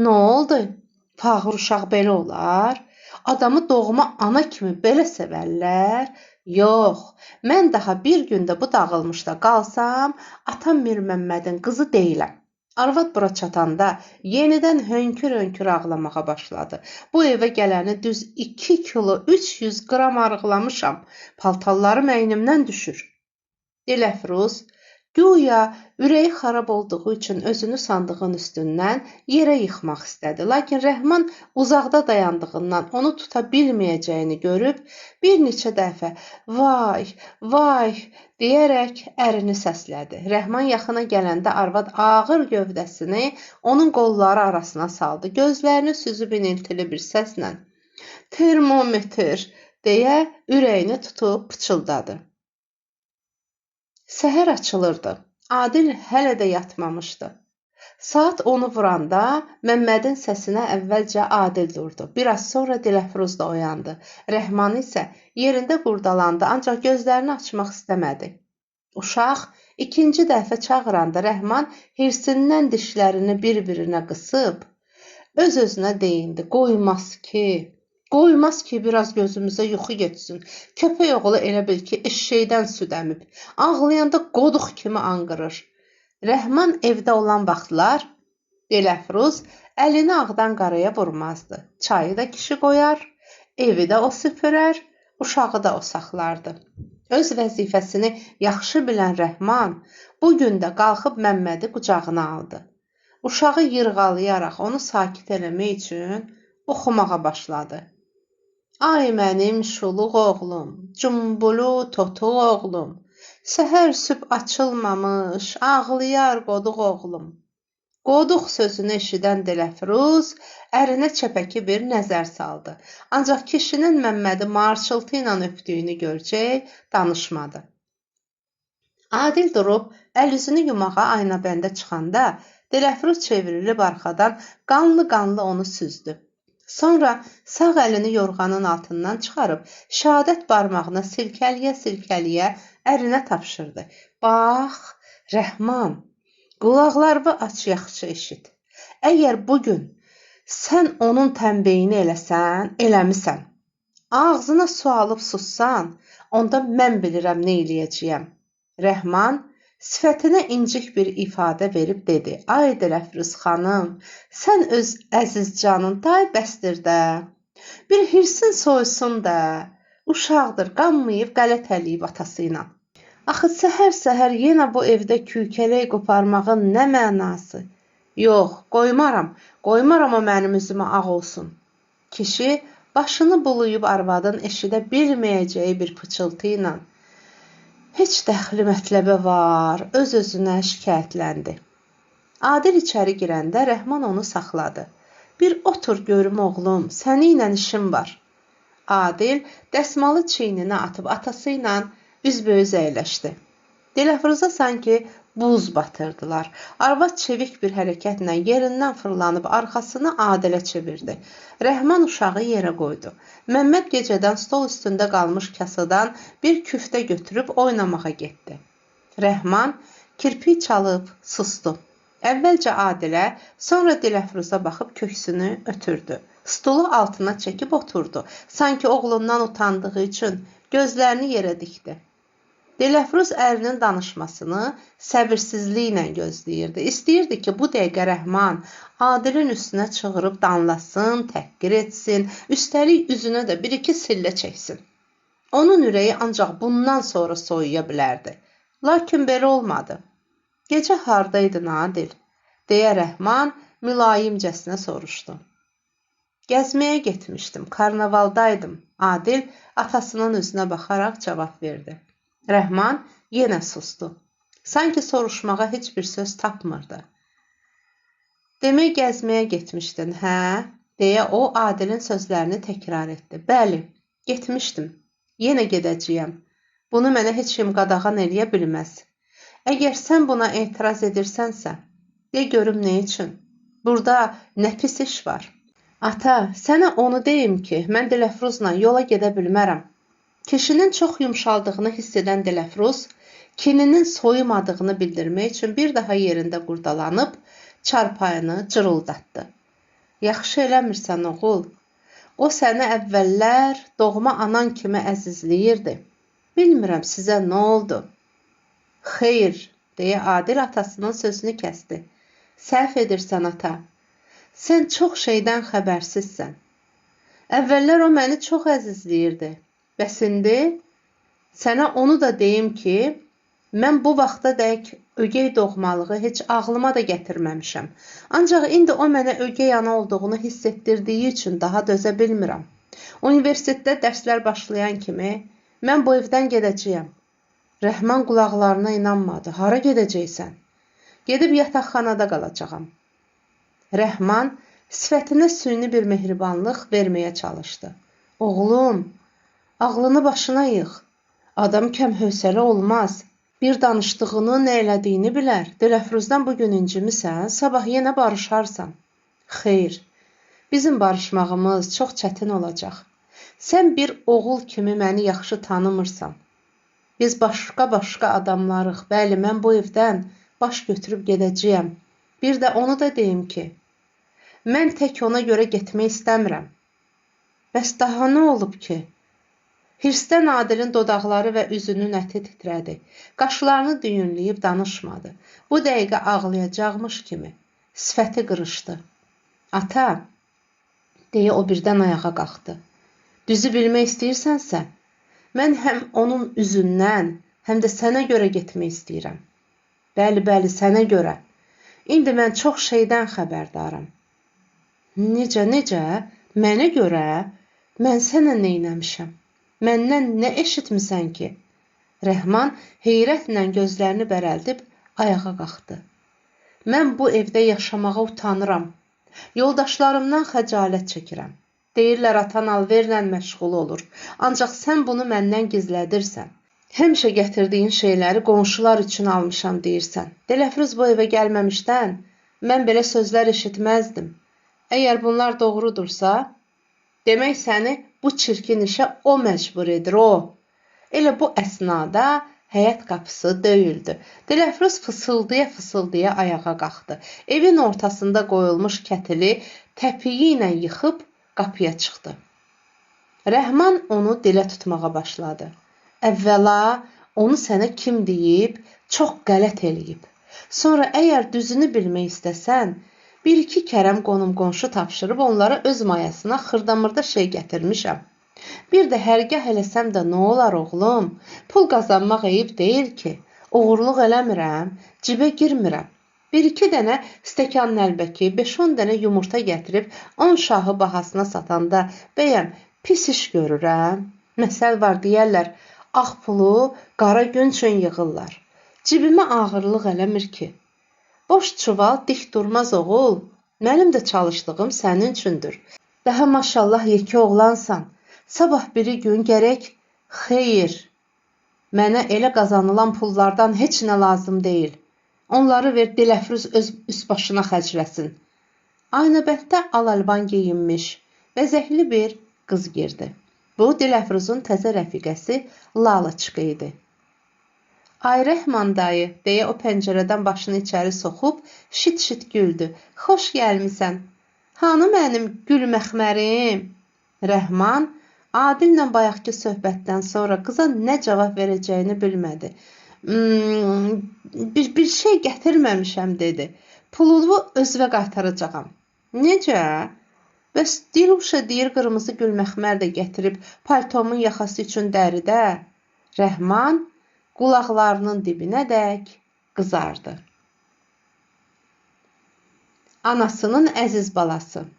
S1: Nə oldu? Fağır uşaq belə olar? Adamı doğma ana kimi belə sevərlər? Yox, mən daha bir gündə bu dağılmışda qalsam, atam Mir Məmmədin qızı deyiləm. Arvad bura çatanda yenidən hönkür-hönkür ağlamağa başladı. Bu evə gələni düz 2 kilo 300 qram arıqlamışam. Paltarlarım əynimdən düşür. Dilafruz güya ürəyi xarab olduğu üçün özünü sandığın üstündən yerə yıxmaq istədi. Lakin Rəhman uzaqda dayandığından onu tuta bilməyəcəyini görüb bir neçə dəfə vay, vay deyərək ərini səslədi. Rəhman yaxına gələndə arvad ağır gövdəsini onun qolları arasına saldı. Gözlərini süzüb iniltili bir səslə termometr deyə ürəyini tutub pıçıldadı. Səhər açılırdı. Adil hələ də yatmamışdı. Saat 10-u vuranda Məmmədin səsinə əvvəlcə Adil durdu. Biraz sonra Dilafruz da oyandı. Rəhman isə yerində qurdalandı, ancaq gözlərini açmaq istəmədi. Uşaq ikinci dəfə çağıranda Rəhman hirsindən dişlərini bir-birinə qısıb öz-özünə deyindi. Qoymaz ki, biraz gözümüzə yuxu getsin. Köpək oğlu elə bil ki, eşşəkdən süd əmib. Ağlayanda qoduq kimi anqırır. Rəhman evdə olan vaxtlar Dilafruz əlini ağdan qaraya vurmazdı. Çayı da kişi qoyar, evi də o süpürər, uşağı da o saxlardı. Öz vəzifəsini yaxşı bilən Rəhman bu gün də qalxıb Məmmədi qucağına aldı. Uşağı yırğalayaraq onu sakit eləmək üçün oxumağa başladı. Ay mənim şuluq oğlum, cumbulu totuq oğlum, səhər sübh açılmamış, ağlayar qoduq oğlum. Qoduq sözünü eşidən Dilafruz ərinə çəpəki bir nəzər saldı. Ancaq kişinin Məmmədi marçıltı ilə öpdüyünü görcək danışmadı. Adil durub əl üzünü yumağa aynabəndə çıxanda Dilafruz çevrilib arxadan qanlı-qanlı onu süzdü. Sonra sağ əlini yorğanın altından çıxarıb şəhadət barmağına silkəliyə-silkəliyə ərinə tapşırdı. Bax, Rəhman, qulaqlarını aç yaxşı eşit. Əgər bugün sən onun tənbeyini eləsən, eləmisən. Ağzına su alıb sussan, onda mən bilirəm nə eləyəcəyəm. Rəhman sifətinə incik bir ifadə verib dedi. Ay Dilafruz xanım, sən öz əziz canın day bəsdir də. Bir hirsin soysun da. Uşaqdır, qanmayıb qələt eləyib atası ilə. Axı səhər-səhər yenə bu evdə kükələk qoparmağın nə mənası? Yox, qoymaram o mənim üzümə ağ olsun. Kişi başını bulayıb arvadın eşidə bilməyəcəyi bir pıçıltı ilə heç dəxli mətləbə var, öz-özünə şikayətləndi. Adil içəri girəndə Rəhman onu saxladı. Bir otur görüm oğlum, səninlə işim var. Adil dəsmalı çiyninə atıb atası ilə üzbəüz əyləşdi. Dilafruza sanki buz batırdılar. Arvad çevik bir hərəkətlə yerindən fırlanıb arxasını Adilə çevirdi. Rəhman uşağı yerə qoydu. Məmməd gecədən stol üstündə qalmış kasadan bir küftə götürüb oynamağa getdi. Rəhman kirpi çalıb sustu. Əvvəlcə Adilə, sonra Dilafruza baxıb köksünü ötürdü. Stulu altına çəkib oturdu. Sanki oğlundan utandığı üçün gözlərini yerə dikdi. Dilafruz ərinin danışmasını səbirsizliklə gözləyirdi. İstəyirdi ki, bu dəqiqə Rəhman Adilin üstünə çığırıb danlasın, təhqir etsin, üstəlik üzünə də bir-iki sillə çəksin. Onun ürəyi ancaq bundan sonra soyuya bilərdi. Lakin belə olmadı. Gecə hardaydın Adil? Deyə Rəhman mülayimcəsinə soruşdu. Gəzməyə getmişdim, karnavaldaydım. Adil atasının üzünə baxaraq cavab verdi. Rəhman yenə sustu. Sanki soruşmağa heç bir söz tapmırdı. Demək gəzməyə getmişdin, hə? Deyə o Adilin sözlərini təkrar etdi. Bəli, getmişdim. Yenə gedəcəyəm. Bunu mənə heç kim qadağan eləyə bilməz. Əgər sən buna etiraz edirsənsə, de görüm nə üçün? Burada nə pis iş var? Ata, sənə onu deyim ki, mən Dilafruzla yola gedə bilmərəm. Kişinin çox yumşaldığını hiss edən Dilafruz, kininin soyumadığını bildirmək üçün bir daha yerində qurdalanıb, çarpayını cırıldatdı. Yaxşı eləmirsən, oğul. O səni əvvəllər doğma anan kimi əzizləyirdi. Bilmirəm sizə nə oldu? Xeyr, deyə Adil atasının sözünü kəsdi. Səhv edirsən, ata. Sən çox şeydən xəbərsizsən. Əvvəllər o məni çox əzizləyirdi. Bəs indi sənə onu da deyim ki, mən bu vaxta dək ögey doğmalığı heç ağlıma da gətirməmişəm. Ancaq indi o mənə ögey ana olduğunu hiss etdirdiyi üçün daha dözə bilmirəm. Universitetdə dərslər başlayan kimi mən bu evdən gedəcəyəm. Rəhman qulaqlarına inanmadı. Hara gedəcəksən? Gedib yataqxanada qalacağam. Rəhman sifətinə süni bir mehribanlıq verməyə çalışdı. Oğlum, ağlını başına yığ. Adam kəmhövsələ olmaz. Bir danışdığını, nə elədiyini bilər. Dilafruzdan bugün incimisən, sabah yenə barışarsan. Xeyr, bizim barışmağımız çox çətin olacaq. Sən bir oğul kimi məni yaxşı tanımırsan. Biz başqa adamlarıq. Bəli, mən bu evdən baş götürüb gedəcəyəm. Bir də onu da deyim ki, mən tək ona görə getmək istəmirəm. Bəs daha nə olub ki? Hirsdən Adilin dodaqları və üzünün əti titrədi. Qaşlarını düyünləyib danışmadı. Bu dəqiqə ağlayacaqmış kimi. Sifəti qırışdı. Ata, deyə o birdən ayağa qalxdı. Düzü bilmək istəyirsənsə, mən həm onun üzündən, həm də sənə görə getmək istəyirəm. Bəli, sənə görə. İndi mən çox şeydən xəbərdaram. Necə? Mənə görə? Mən sənə neynəmişəm? Məndən nə eşitmisən ki? Rəhman heyrətlə gözlərini bərəldib ayağa qalxdı. Mən bu evdə yaşamağa utanıram. Yoldaşlarımdan xəcalət çəkirəm. Deyirlər atan alverlə məşğul olur. Ancaq sən bunu məndən gizlədirsən. Həmişə gətirdiyin şeyləri qonşular üçün almışam deyirsən. Dilafruz bu evə gəlməmişdən mən belə sözlər eşitməzdim. Əgər bunlar doğrudursa, demək səni bu çirkin işə o məcbur edir, o. Elə bu əsnada həyət qapısı döyüldü. Dilafruz fısıldaya ayağa qalxdı. Evin ortasında qoyulmuş kətili təpiyi ilə yıxıb qapıya çıxdı. Rəhman onu dilə tutmağa başladı. Əvvəla onu sənə kim deyib, çox qələt eləyib. Sonra əgər düzünü bilmək istəsən, bir-iki kərəm qonum-qonşu tapşırıb onlara öz mayasına xırdamırda şey gətirmişəm. Bir də hərgah eləsəm də nə olar oğlum? Pul qazanmaq eyib deyil ki. Oğurluq eləmirəm, cibə girmirəm. Bir-iki dənə stəkan nəlbəki, 5-10 dənə yumurta gətirib 10 şahı bahasına satanda bəyəm pis iş görürəm. Məsəl var deyərlər, ağ pulu qara gün üçün yığırlar. Cibimə ağırlıq eləmir ki. Boş çuval dik durmaz oğul. Mənim də çalışdığım sənin üçündür. Daha maşallah yekə oğlansan. Sabah biri gün gərək, xeyr. Mənə elə qazanılan pullardan heç nə lazım deyil. Onları ver Dilafruz öz üst başına xərcləsin. Aynəbənddə al-alban geyinmiş, vəzəkli bir qız girdi. Bu, Dilafruzun təzə rəfiqəsi Lalıçqı idi. Ay Rəhman dayı, deyə o pəncərədən başını içəri soxub, şit-şit güldü. Xoş gəlmisən. Hanı mənim gül məxmərim? Rəhman, Adillə bayaqki söhbətdən sonra qıza nə cavab verəcəyini bilmədi. Bir şey gətirməmişəm, dedi. Pulumu özvə qaytaracağam. Necə? Bəs Diluşa deyir, qırmızı gül məxmər də gətirib paltomun yaxası üçün dəridə. Rəhman qulaqlarının dibinə dək qızardı. Anasının əziz balası.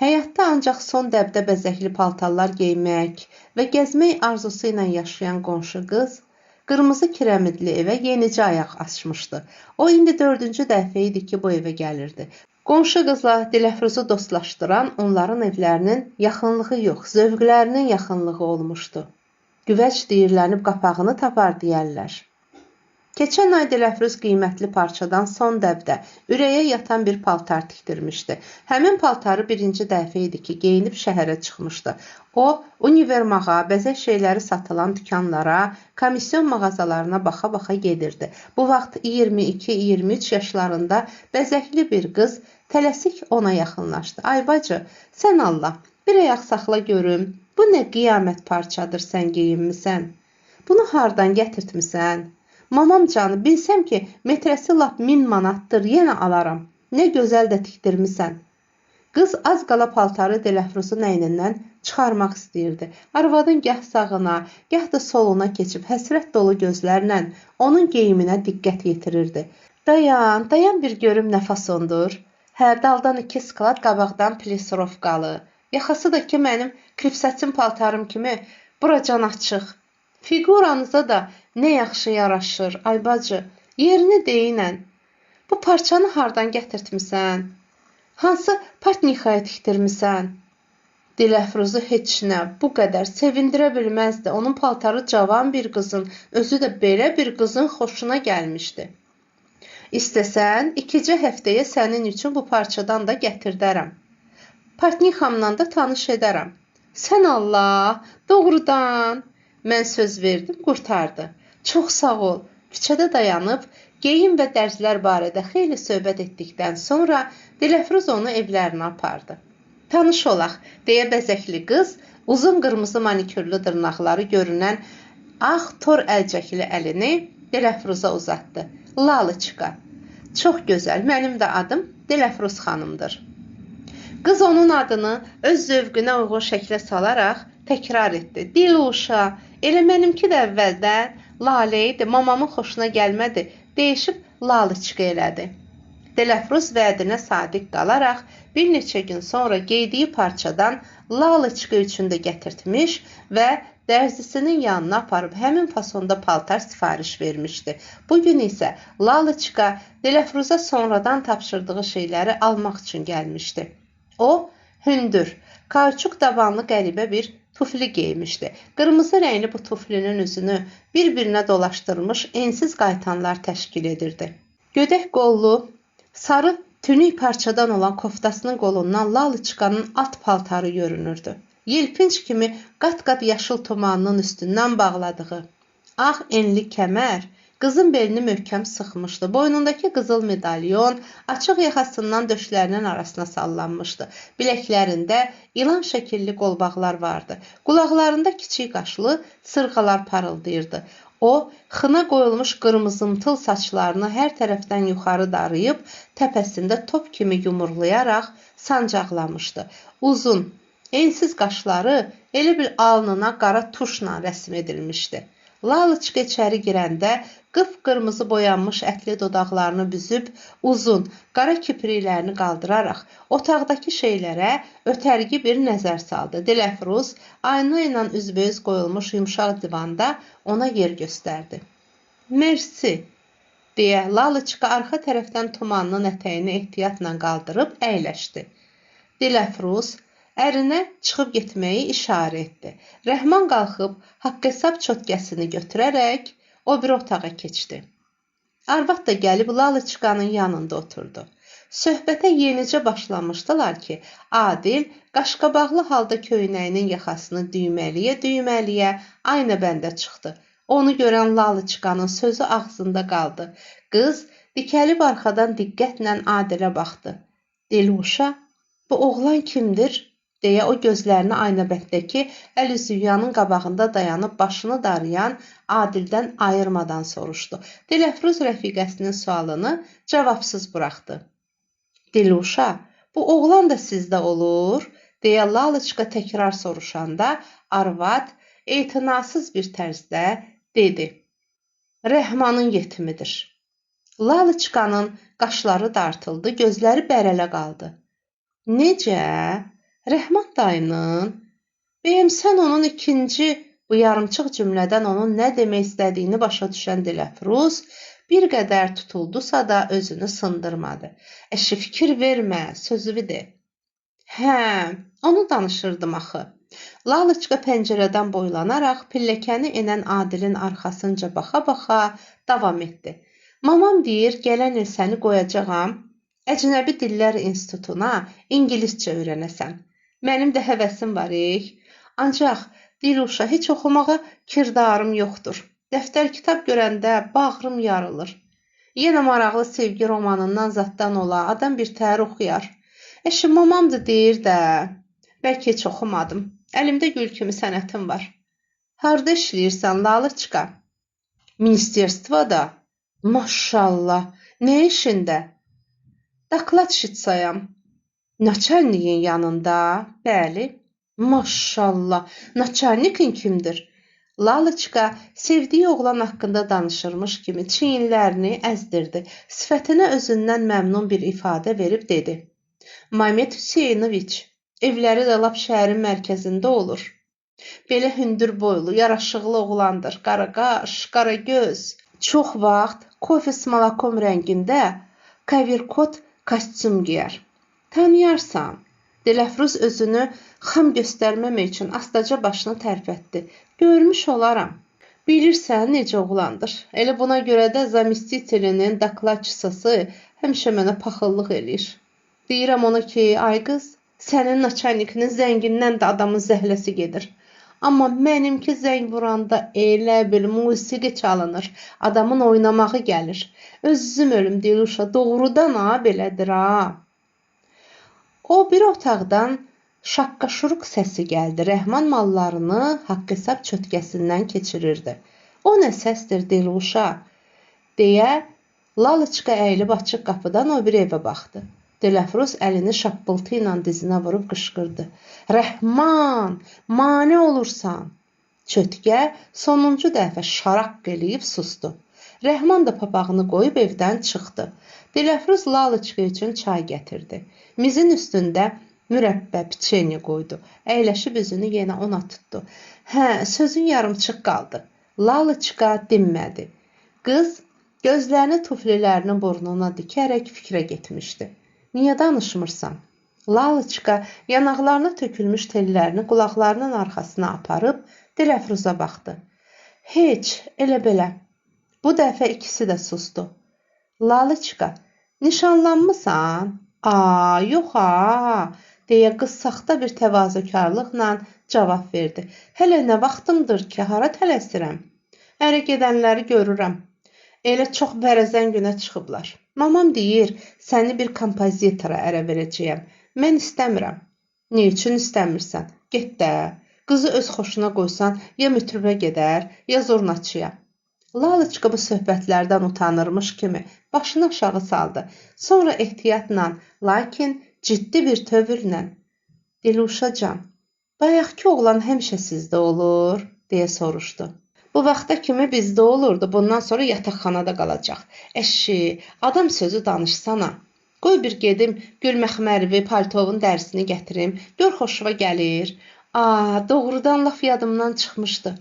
S1: Həyatda ancaq son dəbdə bəzəkli paltarlar geymək və gəzmək arzusu ilə yaşayan qonşu qız, qırmızı kirəmidli evə yenicə ayaq açmışdı. O, indi 4-cü dəfə idi ki, bu evə gəlirdi. Qonşu qızla Dilafruzu dostlaşdıran onların evlərinin yaxınlığı yox, zövqlərinin yaxınlığı olmuşdu. Güvəc deyirlənib qapağını tapar deyərlər. Keçən ay Dilafruz qiymətli parçadan son dəbdə ürəyə yatan bir paltar tikdirmişdi. Həmin paltarı birinci dəfə idi ki, geyinib şəhərə çıxmışdı. O, univermağa, bəzək şeyləri satılan dükanlara, komisyon mağazalarına baxa-baxa gedirdi. Bu vaxt 22-23 yaşlarında bəzəkli bir qız tələsik ona yaxınlaşdı. Ay bacı, sən Allah, bir ayaq saxla görüm, bu nə qiyamət parçadır sən geyinmisən? Bunu hardan gətirtmisən? Mamam canı, bilsəm ki, metrəsi lap 1000 manatdır, yenə alaram. Nə gözəl də tikdirmisən. Qız az qala paltarı Dilafruzun əynindən çıxarmaq istəyirdi. Arvadın gəh sağına, gəh də soluna keçib həsrət dolu gözlərlə onun geyiminə diqqət yetirirdi. Dayan bir görüm nə fasondur. Hə, daldan 2 sklat, qabaqdan plisrovkalı. Yaxası da ki, mənim klipsaçın paltarım kimi buracan açıq. Figuranıza da nə yaxşı yaraşır, ay bacı, yerini deyinən. Bu parçanı hardan gətirtmisən? Hansı partnixaya tikdirmisən? Dilafruzu heç nə bu qədər sevindirə bilməzdi. Onun paltarı cavan bir qızın, özü də belə bir qızın xoşuna gəlmişdi. İstəsən, 2-ci həftəyə sənin üçün bu parçadan da gətirdərəm. Partnixamla da tanış edərəm. Sən Allah, doğrudan. Mən söz verdim, qurtardı. Çox sağ ol. Küçədə dayanıb, geyim və dərzlər barədə xeyli söhbət etdikdən sonra Dilafruz onu evlərinə apardı. Tanış olaq, deyə bəzəkli qız, uzun qırmızı manikürlü dırnaqları görünən ağ tor əlcəkli əlini Dilafruza uzatdı. Lalıçqa. Çox gözəl, mənim də adım Dilafruz xanımdır. Qız onun adını öz zövqünə uyğun şəklə salaraq təkrar etdi. Diluşa, elə mənimki də əvvəldən Lalə idi, mamamın xoşuna gəlmədi, deyişib Lalıçqa elədi. Dilafruz vədinə sadiq qalaraq bir neçə gün sonra geydiyi parçadan Lalıçka üçün də gətirtmiş və dərzisinin yanına aparıb həmin fasonda paltar sifariş vermişdi. Bugün isə Lalıçka Dilafruza sonradan tapşırdığı şeyləri almaq üçün gəlmişdi. O, hündür, kauçuk dabanlı qəribə bir tufli geymişdi. Qırmızı rəngli bu tuflinin üzünü bir-birinə dolaşdırmış ensiz qaytanlar təşkil edirdi. Gödək qollu, sarı tünük parçadan olan koftasının qolundan Lalıçkanın at paltarı görünürdü. Yelpinç kimi qat-qat yaşıl tumanının üstündən bağladığı ağ enli kəmər qızın belini möhkəm sıxmışdı. Boynundakı qızıl medalyon açıq yaxasından döşlərinin arasına sallanmışdı. Biləklərində ilan şəkilli qolbaqlar vardı. Qulaqlarında kiçik qaşlı sırğalar parıldayırdı. O, xına qoyulmuş qırmızımtıl saçlarını hər tərəfdən yuxarı darıyıb, təpəsində top kimi yumurlayaraq sancaqlamışdı. Uzun, ensiz qaşları elə bil alnına qara tuşla rəsm edilmişdi. Lalıçka içəri girəndə qıpqırmızı boyanmış ətli dodaqlarını büzüb, uzun, qara kipriklərini qaldıraraq otaqdakı şeylərə ötərgi bir nəzər saldı. Dilafruz ayna ilə üzbəüz qoyulmuş yumşaq divanda ona yer göstərdi. Mersi, deyə Lalıçka arxa tərəfdən tumanının ətəyini ehtiyatla qaldırıb əyləşdi. Dilafruz ərinə çıxıb getməyi işarə etdi. Rəhman qalxıb haqq-hesab çötkəsini götürərək o bir otağa keçdi. Arvad da gəlib Lalıçkanın yanında oturdu. Söhbətə yenicə başlamışdılar ki, Adil qaşqabaqlı halda köynəyinin yaxasını düyməliyə aynə bəndə çıxdı. Onu görən Lalıçkanın sözü ağzında qaldı. Qız dikəlib arxadan diqqətlə Adilə baxdı. Diluşa, bu oğlan kimdir? Deyə o gözlərini aynabəndəki əl-üzüyanın qabağında dayanıb başını darayan Adildən ayırmadan soruşdu. Dilafruz rəfiqəsinin sualını cavabsız buraxdı. Diluşa, bu oğlan da sizdə olur? Deyə Lalıçka təkrar soruşanda arvad etinasız bir tərzdə dedi. Rəhmanın yetimidir. Lalıçkanın qaşları dartıldı, gözləri bərələ qaldı. Necə? Rəhman dayının, bəyəm sən onun ikinci bu yarımçıq cümlədən onun nə demək istədiyini başa düşən Dilafruz bir qədər tutuldusa da özünü sındırmadı. Əşi fikir vermə, sözümü de. Hə, onu danışırdım axı. Lalıçka pəncərədən boylanaraq pilləkəni enən Adilin arxasınca baxa-baxa davam etdi. Mamam deyir, gələn il səni qoyacağam Əcnəbi Dillər İnstitutuna ingiliscə öyrənəsən. Mənim də həvəsim var, Ancaq Diluşa heç oxumağa kirdarım yoxdur. Dəftər kitab görəndə bağrım yarılır. Yenə maraqlı sevgi romanından zaddan ola, adam bir təhər oxuyar. Eşim mamam da deyir də, bəlkə heç oxumadım. Əlimdə gül kimi sənətim var. Harda işləyirsən, Lalıçka? Ministerstvada. Maşallah, nə işində? Daklatşitsayam. Naçalnikin yanında, bəli. Maşallah, naçalnikin kimdir? Lalıçka sevdiyi oğlan haqqında danışırmış kimi çiyinlərini əzdirdi. Sifətinə özündən məmnun bir ifadə verib dedi. Mamet Hüseynoviç, evləri də lap şəhərin mərkəzində olur. Belə hündür boylu, yaraşıqlı oğlandır. Qara qaş, qara göz. Çox vaxt kofe smalakom rəngində kavirkot kostyum giyər. Tanıyarsan. Dilafruz özünü xam göstərməmək üçün astaca başını tərpətdi. Görmüş olaram. Bilirsən necə oğlandır. Elə buna görə də zamistitelinin daklatçısı həmişə mənə paxıllıq eləyir. Deyirəm ona ki, ay qız, sənin naçalnikinin zəngindən də adamın zəhləsi gedir. Amma mənimki zəng vuranda elə bil musiqi çalınır. Adamın oynamağı gəlir. Özüm ölüm Diluşa, doğrudan ha belədir ha. O bir otaqdan şaqqa-şuruq səsi gəldi. Rəhman mallarını haqq-hesab çötkəsindən keçirirdi. O nə səsdir Diluşa? Deyə Lalıçka əyilib açıq qapıdan o bir evə baxdı. Dilafruz əlini şappıltı ilə dizinə vurub qışqırdı. Rəhman, mane olursan. Çötkə sonuncu dəfə şaraq eləyib sustu. Rəhman da papağını qoyub evdən çıxdı. Dilafruz Lalıçka üçün çay gətirdi. Mizin üstündə mürəbbə, piçenya qoydu. Əyləşib üzünü yenə ona tutdu. Hə, sözün yarımçıq qaldı. Lalıçka dinmədi. Qız gözlərini tuflilərinin burnuna dikərək fikrə getmişdi. Niyə danışmırsan? Lalıçka yanaqlarına tökülmüş tellərini qulaqlarının arxasına aparıb Dilafruza baxdı. Heç, elə belə. Bu dəfə ikisi də susdu. Lalıçka, nişanlanmısan? Yox ha, deyə qız saxta bir təvazökarlıqla cavab verdi. Hələ nə vaxtımdır ki, hara tələsirəm? Ərə gedənləri görürəm. Elə çox bərəzən günə çıxıblar. Mamam deyir, səni bir kompozitora ərə verəcəyəm. Mən istəmirəm. Nə üçün istəmirsən? Get də. Qızı öz xoşuna qoysan, ya mütribə gedər, ya zornaçıya. Lalıçka bu söhbətlərdən utanırmış kimi başını aşağı saldı. Sonra ehtiyatla, lakin ciddi bir tövrlə Diluşacan, bayaqki oğlan həmişə sizdə olur, deyə soruşdu. Bu vaxta kimi bizdə olurdu, bundan sonra yataqxanada qalacaq. Əşi, adam sözü danışsana. Qoy bir gedim, Gülməxmərivi, paltovun dərisini gətirim, gör xoşuma gəlir. Doğrudan laf yadımdan çıxmışdı.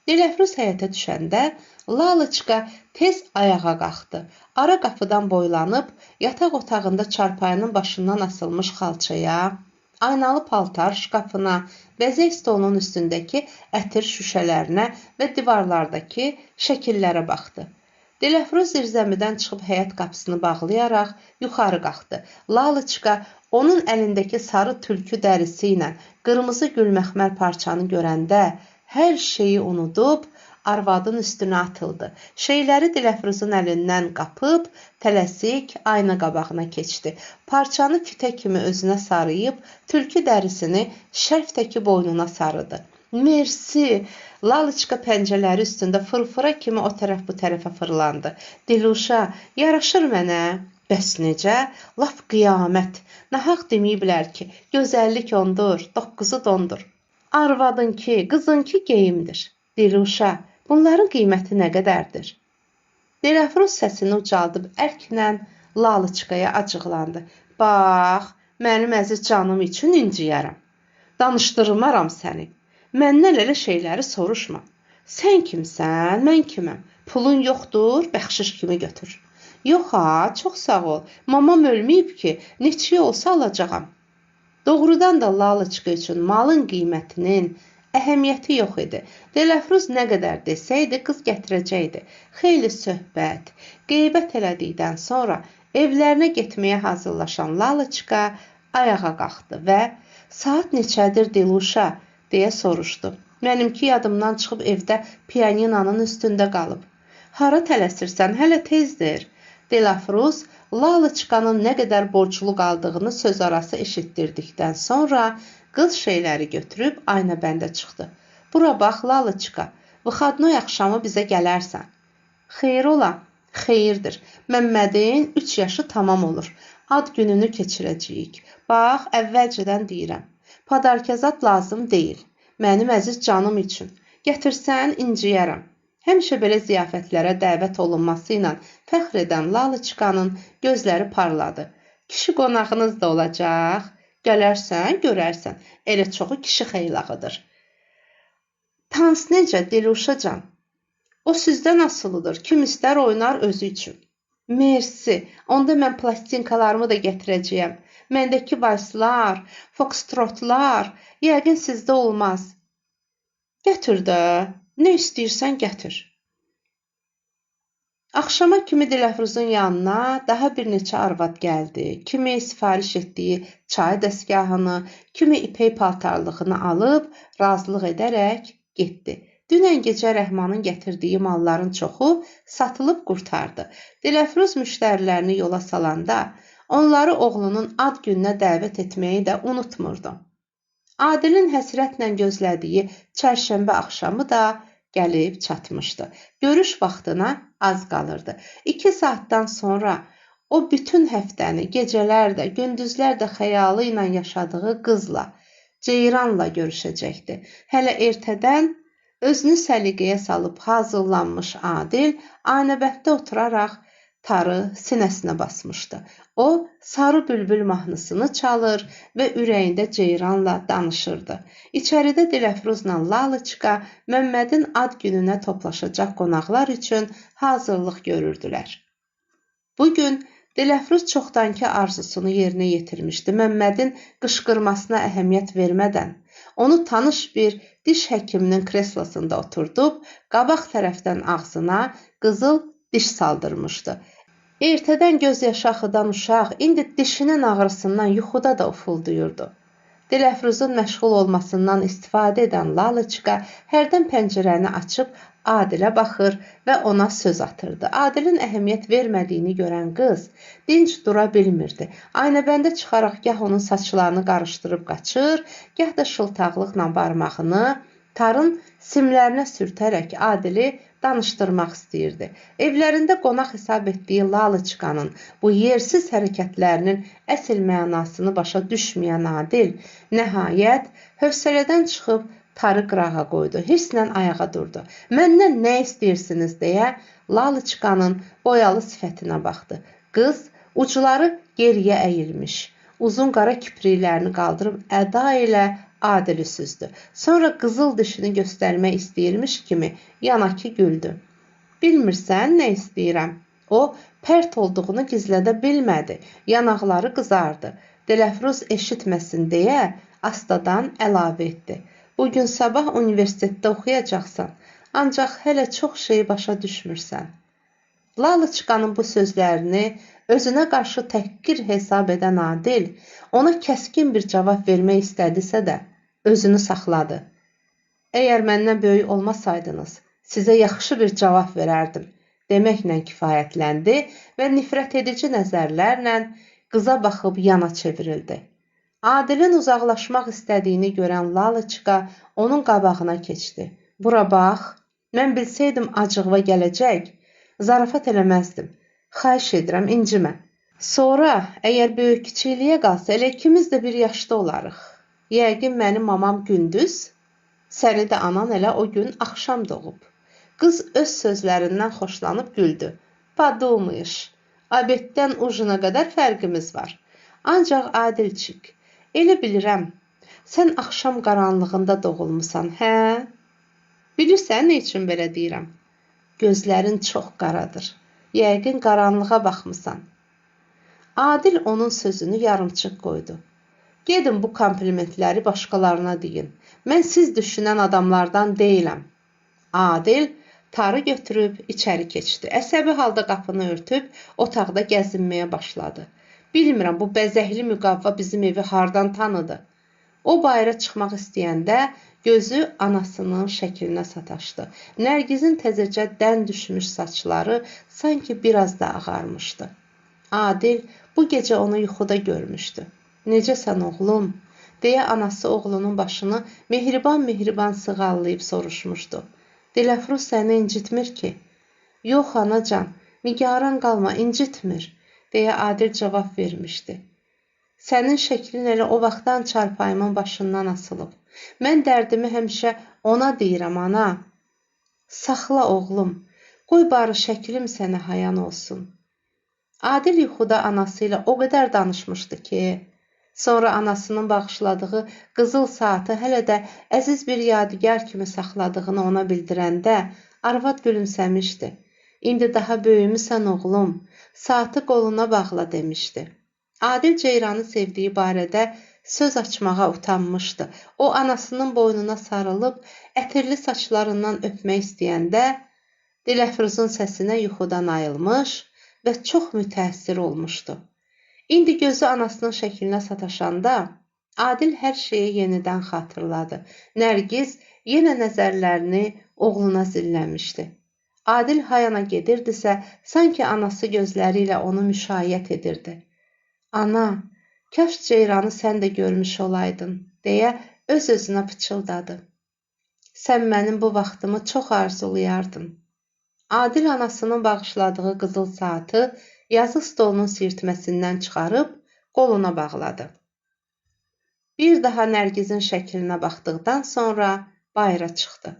S1: Dilafruz həyətə düşəndə Lalıçka tez ayağa qalxdı. Ara qapıdan boylanıb, yataq otağında çarpayının başından asılmış xalçaya, aynalı paltar şkafına, bəzək stolunun üstündəki ətir şüşələrinə və divarlardakı şəkillərə baxdı. Dilafruz zirzəmidən çıxıb həyət qapısını bağlayaraq yuxarı qalxdı. Lalıçka onun əlindəki sarı tülkü dərisi ilə qırmızı gülməxmər parçanı görəndə hər şeyi unudub arvadın üstünə atıldı. Şeyləri Dilafruzun əlindən qapıb, tələsik ayna qabağına keçdi. Parçanı kütə kimi özünə sarıyıb, tülkü dərisini şərfdəki boynuna sarıdı. Mersi! Lalıçka pəncələri üstündə fırfıra kimi o tərəf bu tərəfə fırlandı. Diluşa, yaraşır mənə. Bəs necə? Laf qiyamət. Nahaq deməyiblər ki, gözəllik ondur, 9-u dondur. Arvadınki, qızınki geyimdir. Diluşa, bunların qiyməti nə qədərdir? Dilafruz səsini ucaldıb ərklə Lalıçkaya acıqlandı. Bax, mənim əziz canım üçün inciyərəm. Danışdırmaram səni. Məndən elə şeyləri soruşma. Sən kimsən, mən kiməm? Pulun yoxdur, bəxşiş kimi götür. Yox ha, çox sağ ol. Mamam ölməyib ki, neçə olsa alacağam. Doğrudan da Lalıçka üçün malın qiymətinin əhəmiyyəti yox idi. Dilafruz nə qədər desəydi, qız gətirəcəkdi. Xeyli söhbət, qeybət elədikdən sonra evlərinə getməyə hazırlaşan Lalıçka ayağa qalxdı və saat neçədir Diluşa, deyə soruşdu. Mənimki yadımdan çıxıb evdə piyaninanın üstündə qalıb. Hara tələsirsən, hələ tezdir. Dilafruz Lalıçkanın nə qədər borclu qaldığını söz arası eşitdirdikdən sonra qız şeyləri götürüb aynabəndə çıxdı. Bura bax, Lalıçka, Vıxadnoy axşamı bizə gələrsən. Xeyir ola, xeyirdir. Məmmədin 3 yaşı tamam olur. Ad gününü keçirəcəyik. Bax, əvvəlcədən deyirəm. Padarkazat lazım deyil. Mənim əziz canım üçün. Gətirsən, inciyərəm. Həmişə belə ziyafətlərə dəvət olunması ilə fəxr edən Lalıçkanın gözləri parladı. Kişi qonağınız da olacaq. Gələrsən, görərsən. Elə çoxu kişi xeylağıdır. Tans necə, Diluşacan? O sizdən asılıdır. Kim istər oynar özü üçün. Mersi, onda mən plastinkalarımı da gətirəcəyəm. Məndəki valslar, fokstrotlar, yəqin sizdə olmaz. Gətir də, nə istəyirsən gətir. Axşama kimi Dilafruzun yanına daha bir neçə arvad gəldi. Kimi sifariş etdiyi çay dəstgahını, kimi ipək paltarlığını alıb, razılıq edərək getdi. Dünən gecə Rəhmanın gətirdiyi malların çoxu satılıb qurtardı. Dilafruz müştərilərini yola salanda, onları oğlunun ad gününə dəvət etməyi də unutmurdu. Adilin həsrətlə gözlədiyi çərşənbə axşamı da gəlib çatmışdı. Görüş vaxtına az qalırdı. 2 saatdan sonra o bütün həftəni gecələr də, gündüzlər də xəyalı ilə yaşadığı qızla, Ceyranla görüşəcəkdi. Hələ ertədən Özünü səliqəyə salıb hazırlanmış Adil aynabənddə oturaraq tarı sinəsinə basmışdı. O, Sarı Bülbül mahnısını çalır və ürəyində ceyranla danışırdı. İçəridə Dilafruzla Lalıçqa Məmmədin ad gününə toplaşacaq qonaqlar üçün hazırlıq görürdülər. Bugün Dilafruz çoxdankı arzusunu yerinə yetirmişdi. Məmmədin qışqırmasına əhəmiyyət vermədən onu tanış bir diş həkiminin kreslosunda oturdub, qabaq tərəfdən ağzına qızıl diş saldırmışdı. Ertədən göz yaşı axıdan uşaq indi dişinin ağrısından yuxuda da ufulduyurdu. Dilafruzun məşğul olmasından istifadə edən Lalıçqa hərdən pəncərəni açıb Adilə baxır və ona söz atırdı. Adilin əhəmiyyət vermədiyini görən qız dinc dura bilmirdi. Aynabəndə çıxaraq gah onun saçlarını qarışdırıb qaçır, gah da şıltaqlıqla barmağını tarın simlərinə sürtərək Adili danışdırmaq istəyirdi. Evlərində qonaq hesab etdiyi Lalıçqanın bu yersiz hərəkətlərinin əsl mənasını başa düşməyən Adil nəhayət hövsələdən çıxıb tarı qırağa qoydu. Hirslə ayağa durdu. Məndən nə istəyirsiniz deyə Lalıçqanın boyalı sifətinə baxdı. Qız ucları geriyə əyilmiş, uzun qara kipriklərini qaldırıb əda ilə Adili süzdü. Sonra qızıl dişini göstərmək istəyirmiş kimi yanakı güldü. Bilmirsən nə istəyirəm? O, pərt olduğunu gizlədə bilmədi. Yanaqları qızardı. Dilafruz eşitməsin deyə astadan əlavə etdi. Bugün sabah universitetdə oxuyacaqsan, ancaq hələ çox şeyi başa düşmürsən. Lalıçqanın bu sözlərini özünə qarşı təhqir hesab edən Adil ona kəskin bir cavab vermək istədisə də özünü saxladı. Əgər məndən böyük olmasaydınız, sizə yaxşı bir cavab verərdim deməklə kifayətləndi və nifrət edici nəzərlərlə qıza baxıb yana çevrildi. Adilin uzaqlaşmaq istədiyini görən Lalıçqa onun qabağına keçdi. Bura bax, mən bilsəydim acığıva gələcək, zarafat eləməzdim. Xahiş edirəm, incimə. Sonra, əgər böyük kiçikliyə qalsa, elə ikimiz də bir yaşda olarıq. Yəqin mənim mamam gündüz, səni də anan elə o gün axşam doğub. Qız öz sözlərindən xoşlanıb güldü. Padumyış, abeddən ujuna qədər fərqimiz var. Ancaq Adilçik, elə bilirəm, sən axşam qaranlığında doğulmusan, hə? Bilirsən nə üçün belə deyirəm? Gözlərin çox qaradır. Yəqin qaranlığa baxmısan. Adil onun sözünü yarımçıq qoydu. Gedin bu komplimentləri başqalarına deyin. Mən siz düşünən adamlardan deyiləm. Adil tarı götürüb içəri keçdi. Əsəbi halda qapını örtüb otaqda gəzinməyə başladı. Bilmirəm, bu bəzəkli müqavva bizim evi hardan tanıdı. O bayıra çıxmaq istəyəndə gözü anasının şəklinə sataşdı. Nərgizin təzəcə dən düşmüş saçları sanki biraz da ağarmışdı. Adil bu gecə onu yuxuda görmüşdü. Necəsən oğlum? Deyə anası oğlunun başını mehriban sığallayıb soruşmuşdu. Dilafruz səni incitmir ki. Yox anacan, nigaran qalma, incitmir, deyə Adil cavab vermişdi. Sənin şəklin elə o vaxtdan çarpayımın başından asılıb. Mən dərdimi həmişə ona deyirəm, ana. Saxla oğlum, qoy barı şəklim sənə hayan olsun. Adil yuxuda anası ilə o qədər danışmışdı ki, sonra anasının bağışladığı qızıl saatı hələ də əziz bir yadigar kimi saxladığını ona bildirəndə arvad gülümsəmişdi. İndi daha böyümüsən oğlum, saatı qoluna bağla demişdi. Adil Ceyranı sevdiyi barədə söz açmağa utanmışdı. O anasının boynuna sarılıb ətirli saçlarından öpmək istəyəndə Dilafruzun səsinə yuxudan ayılmış və çox mütəəssir olmuşdu. İndi gözü anasının şəklinə sataşanda Adil hər şeyi yenidən xatırladı. Nərgiz yenə nəzərlərini oğluna zilləmişdi. Adil hayana gedirdisə, sanki anası gözləri ilə onu müşayiət edirdi. Ana, kaş Ceyranı sən də görmüş olaydın, deyə öz-özünə pıçıldadı. Sən mənim bu vaxtımı çox arzulayardın. Adil anasının bağışladığı qızıl saatı yazı stolunun sirtməsindən çıxarıb qoluna bağladı. Bir daha Nərgizin şəklinə baxdıqdan sonra bayıra çıxdı.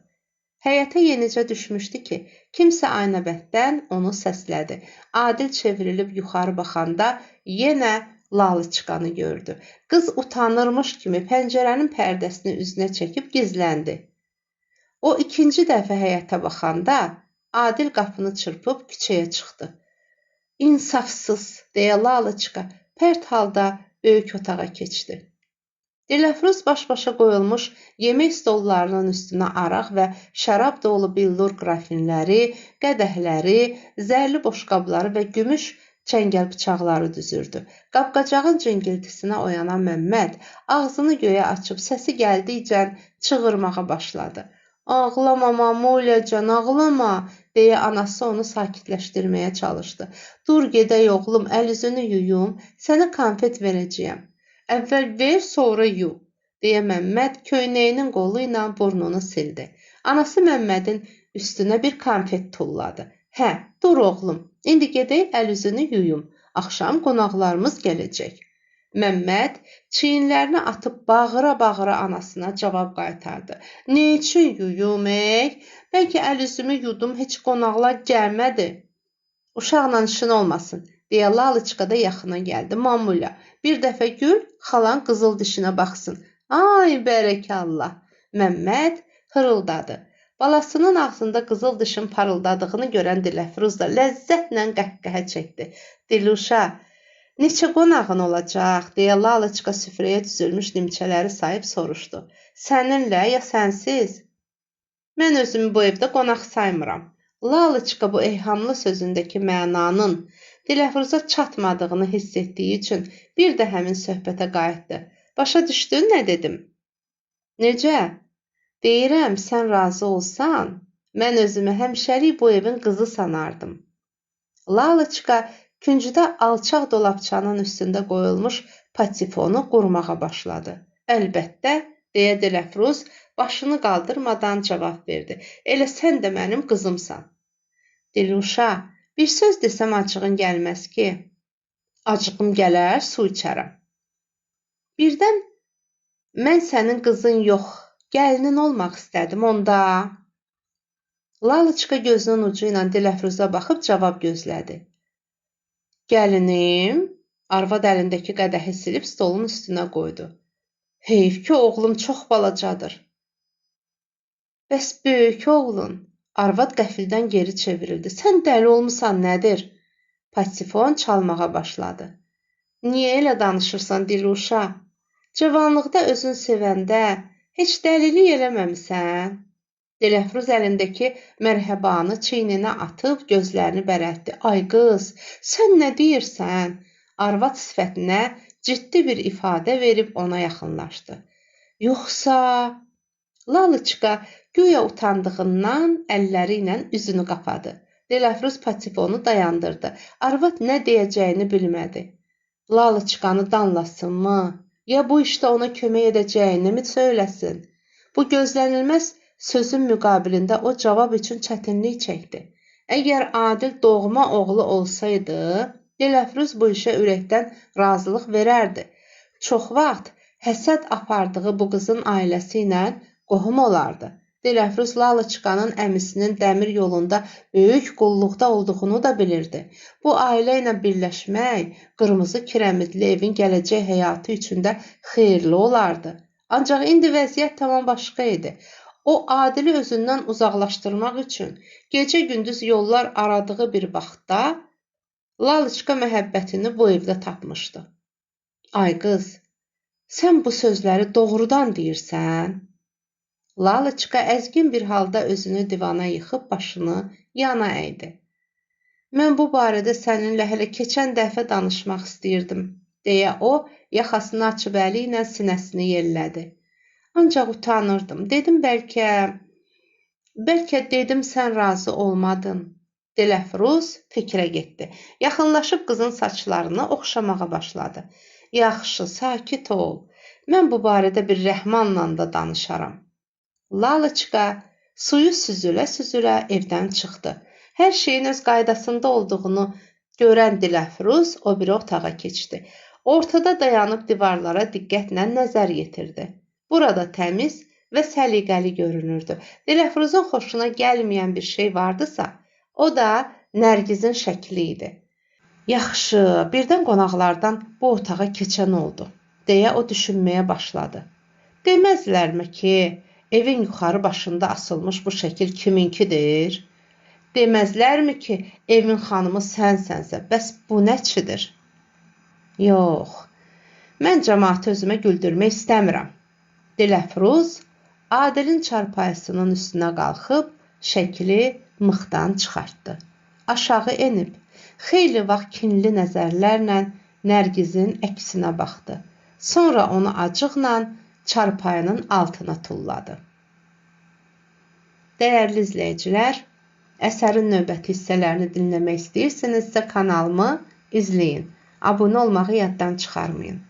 S1: Həyətə yenicə düşmüşdü ki, kimsə aynabənddən onu səslədi. Adil çevrilib yuxarı baxanda yenə Lalıçkanı gördü. Qız utanırmış kimi pəncərənin pərdəsini üzünə çəkib gizləndi. O ikinci dəfə həyətə baxanda Adil qapını çırpıb küçəyə çıxdı. İnsafsız, deyə Lalıçka pərt halda böyük otağa keçdi. Dilafruz baş-başa qoyulmuş yemək stollarının üstünə araq və şərab dolu billur qrafinləri, qədəhləri, zərli boşqabları və gümüş çəngəl bıçaqları düzürdü. Qapqacağın cingiltisinə oyanan Məmməd ağzını göyə açıb səsi gəldikcə çığırmağa başladı. Ağlama mamulyacan, ağlama, deyə anası onu sakitləşdirməyə çalışdı. Dur gedək oğlum, əl üzünü yuyum, sənə konfet verəcəyəm. Əvvəl ver, sonra yu, deyə Məmməd köynəyinin qolu ilə burnunu sildi. Anası Məmmədin üstünə bir konfet tulladı. Hə, dur oğlum, indi gedək əl üzünü yuyum. Axşam qonaqlarımız gələcək. Məmməd çiyinlərini atıb bağıra-bağıra anasına cavab qaytardı. Nə üçün yuyum, Bəlkə əl üzümü yudum, heç qonaqlar gəlmədi. Uşaqla işin olmasın, deyə Lalıçka da yaxına gəldi. Mamulya, bir dəfə gül, xalan qızıl dişinə baxsın. Ay, bərəkallah. Məmməd hırıldadı. Balasının ağzında qızıl dişin parıldadığını görən Dilafruz da ləzzətlə qəhqəhə çəkdi. Diluşa, neçə qonağın olacaq, deyə Lalıçka süfrəyə düzülmüş nimçələri sayıb soruşdu. Səninlə ya sənsiz? Mən özümü bu evdə qonaq saymıram. Lalıçka bu eyhamlı sözündəki mənanın Dilafruza çatmadığını hiss etdiyi üçün bir də həmin söhbətə qayıtdı. Başa düşdün, nə dedim? Necə? Deyirəm, sən razı olsan, mən özümü həmişəlik bu evin qızı sanardım. Lalıçka küncdə alçaq dolabçanın üstündə qoyulmuş patifonu qurmağa başladı. Əlbəttə, deyə Dilafruz başını qaldırmadan cavab verdi. Elə sən də mənim qızımsan. Diluşa, bir söz desəm acığın gəlməz ki. Acığım gələr, su içərəm. Birdən mən sənin qızın yox, gəlinin olmaq istədim onda. Lalıçka gözünün ucu ilə Dilafruza baxıb cavab gözlədi. Gəlinim, arvad əlindəki qədəhi silib stolun üstünə qoydu. Heyf ki, oğlum çox balacadır. Bəs böyük oğlun? Arvad qəfildən geri çevrildi. Sən dəli olmusan, nədir? Patifon çalmağa başladı. Niyə elə danışırsan, Diluşa? Cavanlıqda özün sevəndə heç dəlilik eləməmisən? Dilafruz əlindəki mərhəbanı çiyninə atıb gözlərini bərəltdi. Ay qız, sən nə deyirsən? Arvad sifətinə ciddi bir ifadə verib ona yaxınlaşdı. Yoxsa... Lalıçka güya utandığından əlləri ilə üzünü qapadı. Dilafruz patifonu dayandırdı. Arvad nə deyəcəyini bilmədi. Lalıçkanı danlasınmı? Ya bu işdə ona kömək edəcəyini mi söyləsin? Bu gözlənilməz sözün müqabilində o cavab üçün çətinlik çəkdi. Əgər Adil doğma oğlu olsaydı, Dilafruz bu işə ürəkdən razılıq verərdi. Çox vaxt həsəd apardığı bu qızın ailəsi ilə qohum olardı. Dilafruz Lalıçkanın əmisinin dəmir yolunda böyük qulluqda olduğunu da bilirdi. Bu ailə ilə birləşmək qırmızı kirəmidli evin gələcək həyatı üçün də xeyirli olardı. Ancaq indi vəziyyət tamam başqa idi. O, Adili özündən uzaqlaşdırmaq üçün gecə-gündüz yollar aradığı bir vaxtda Lalıçka məhəbbətini bu evdə tapmışdı. Ay qız, sən bu sözləri doğrudan deyirsən? Lalıçka əzgin bir halda özünü divana yıxıb başını yana əydi. Mən bu barədə səninlə hələ keçən dəfə danışmaq istəyirdim, deyə o, yaxasını açıb əli ilə sinəsini yellədi. Ancaq utanırdım. Dedim bəlkə dedim sən razı olmadın. Dilafruz fikrə getdi. Yaxınlaşıb qızın saçlarını oxşamağa başladı. Yaxşı, sakit ol. Mən bu barədə bir Rəhmanla da danışaram. Lalıçka suyu süzülə-süzülə evdən çıxdı. Hər şeyin öz qaydasında olduğunu görən Dilafruz o biri otağa keçdi. Ortada dayanıb divarlara diqqətlə nəzər yetirdi. Burada təmiz və səliqəli görünürdü. Dilafruzun xoşuna gəlməyən bir şey vardısa, o da Nərgizin şəkli idi. Yaxşı, birdən qonaqlardan bu otağa keçən oldu, deyə o düşünməyə başladı. Deməzlərmi ki, evin yuxarı başında asılmış bu şəkil kiminkidir? Deməzlərmi ki, evin xanımı sənsənsə, bəs bu nəçidir? Yox, mən cəmaatı özümə güldürmək istəmirəm. Dilafruz Adilin çarpayısının üstünə qalxıb şəkli mıxdan çıxartdı. Aşağı enib, xeyli vaxt kinli nəzərlərlə Nərgizin əksinə baxdı. Sonra onu acıqla çarpayının altına tulladı. Dəyərli izləyicilər, əsərin növbəti hissələrini dinləmək istəyirsinizsə kanalımı izləyin. Abunə olmağı yaddan çıxarmayın.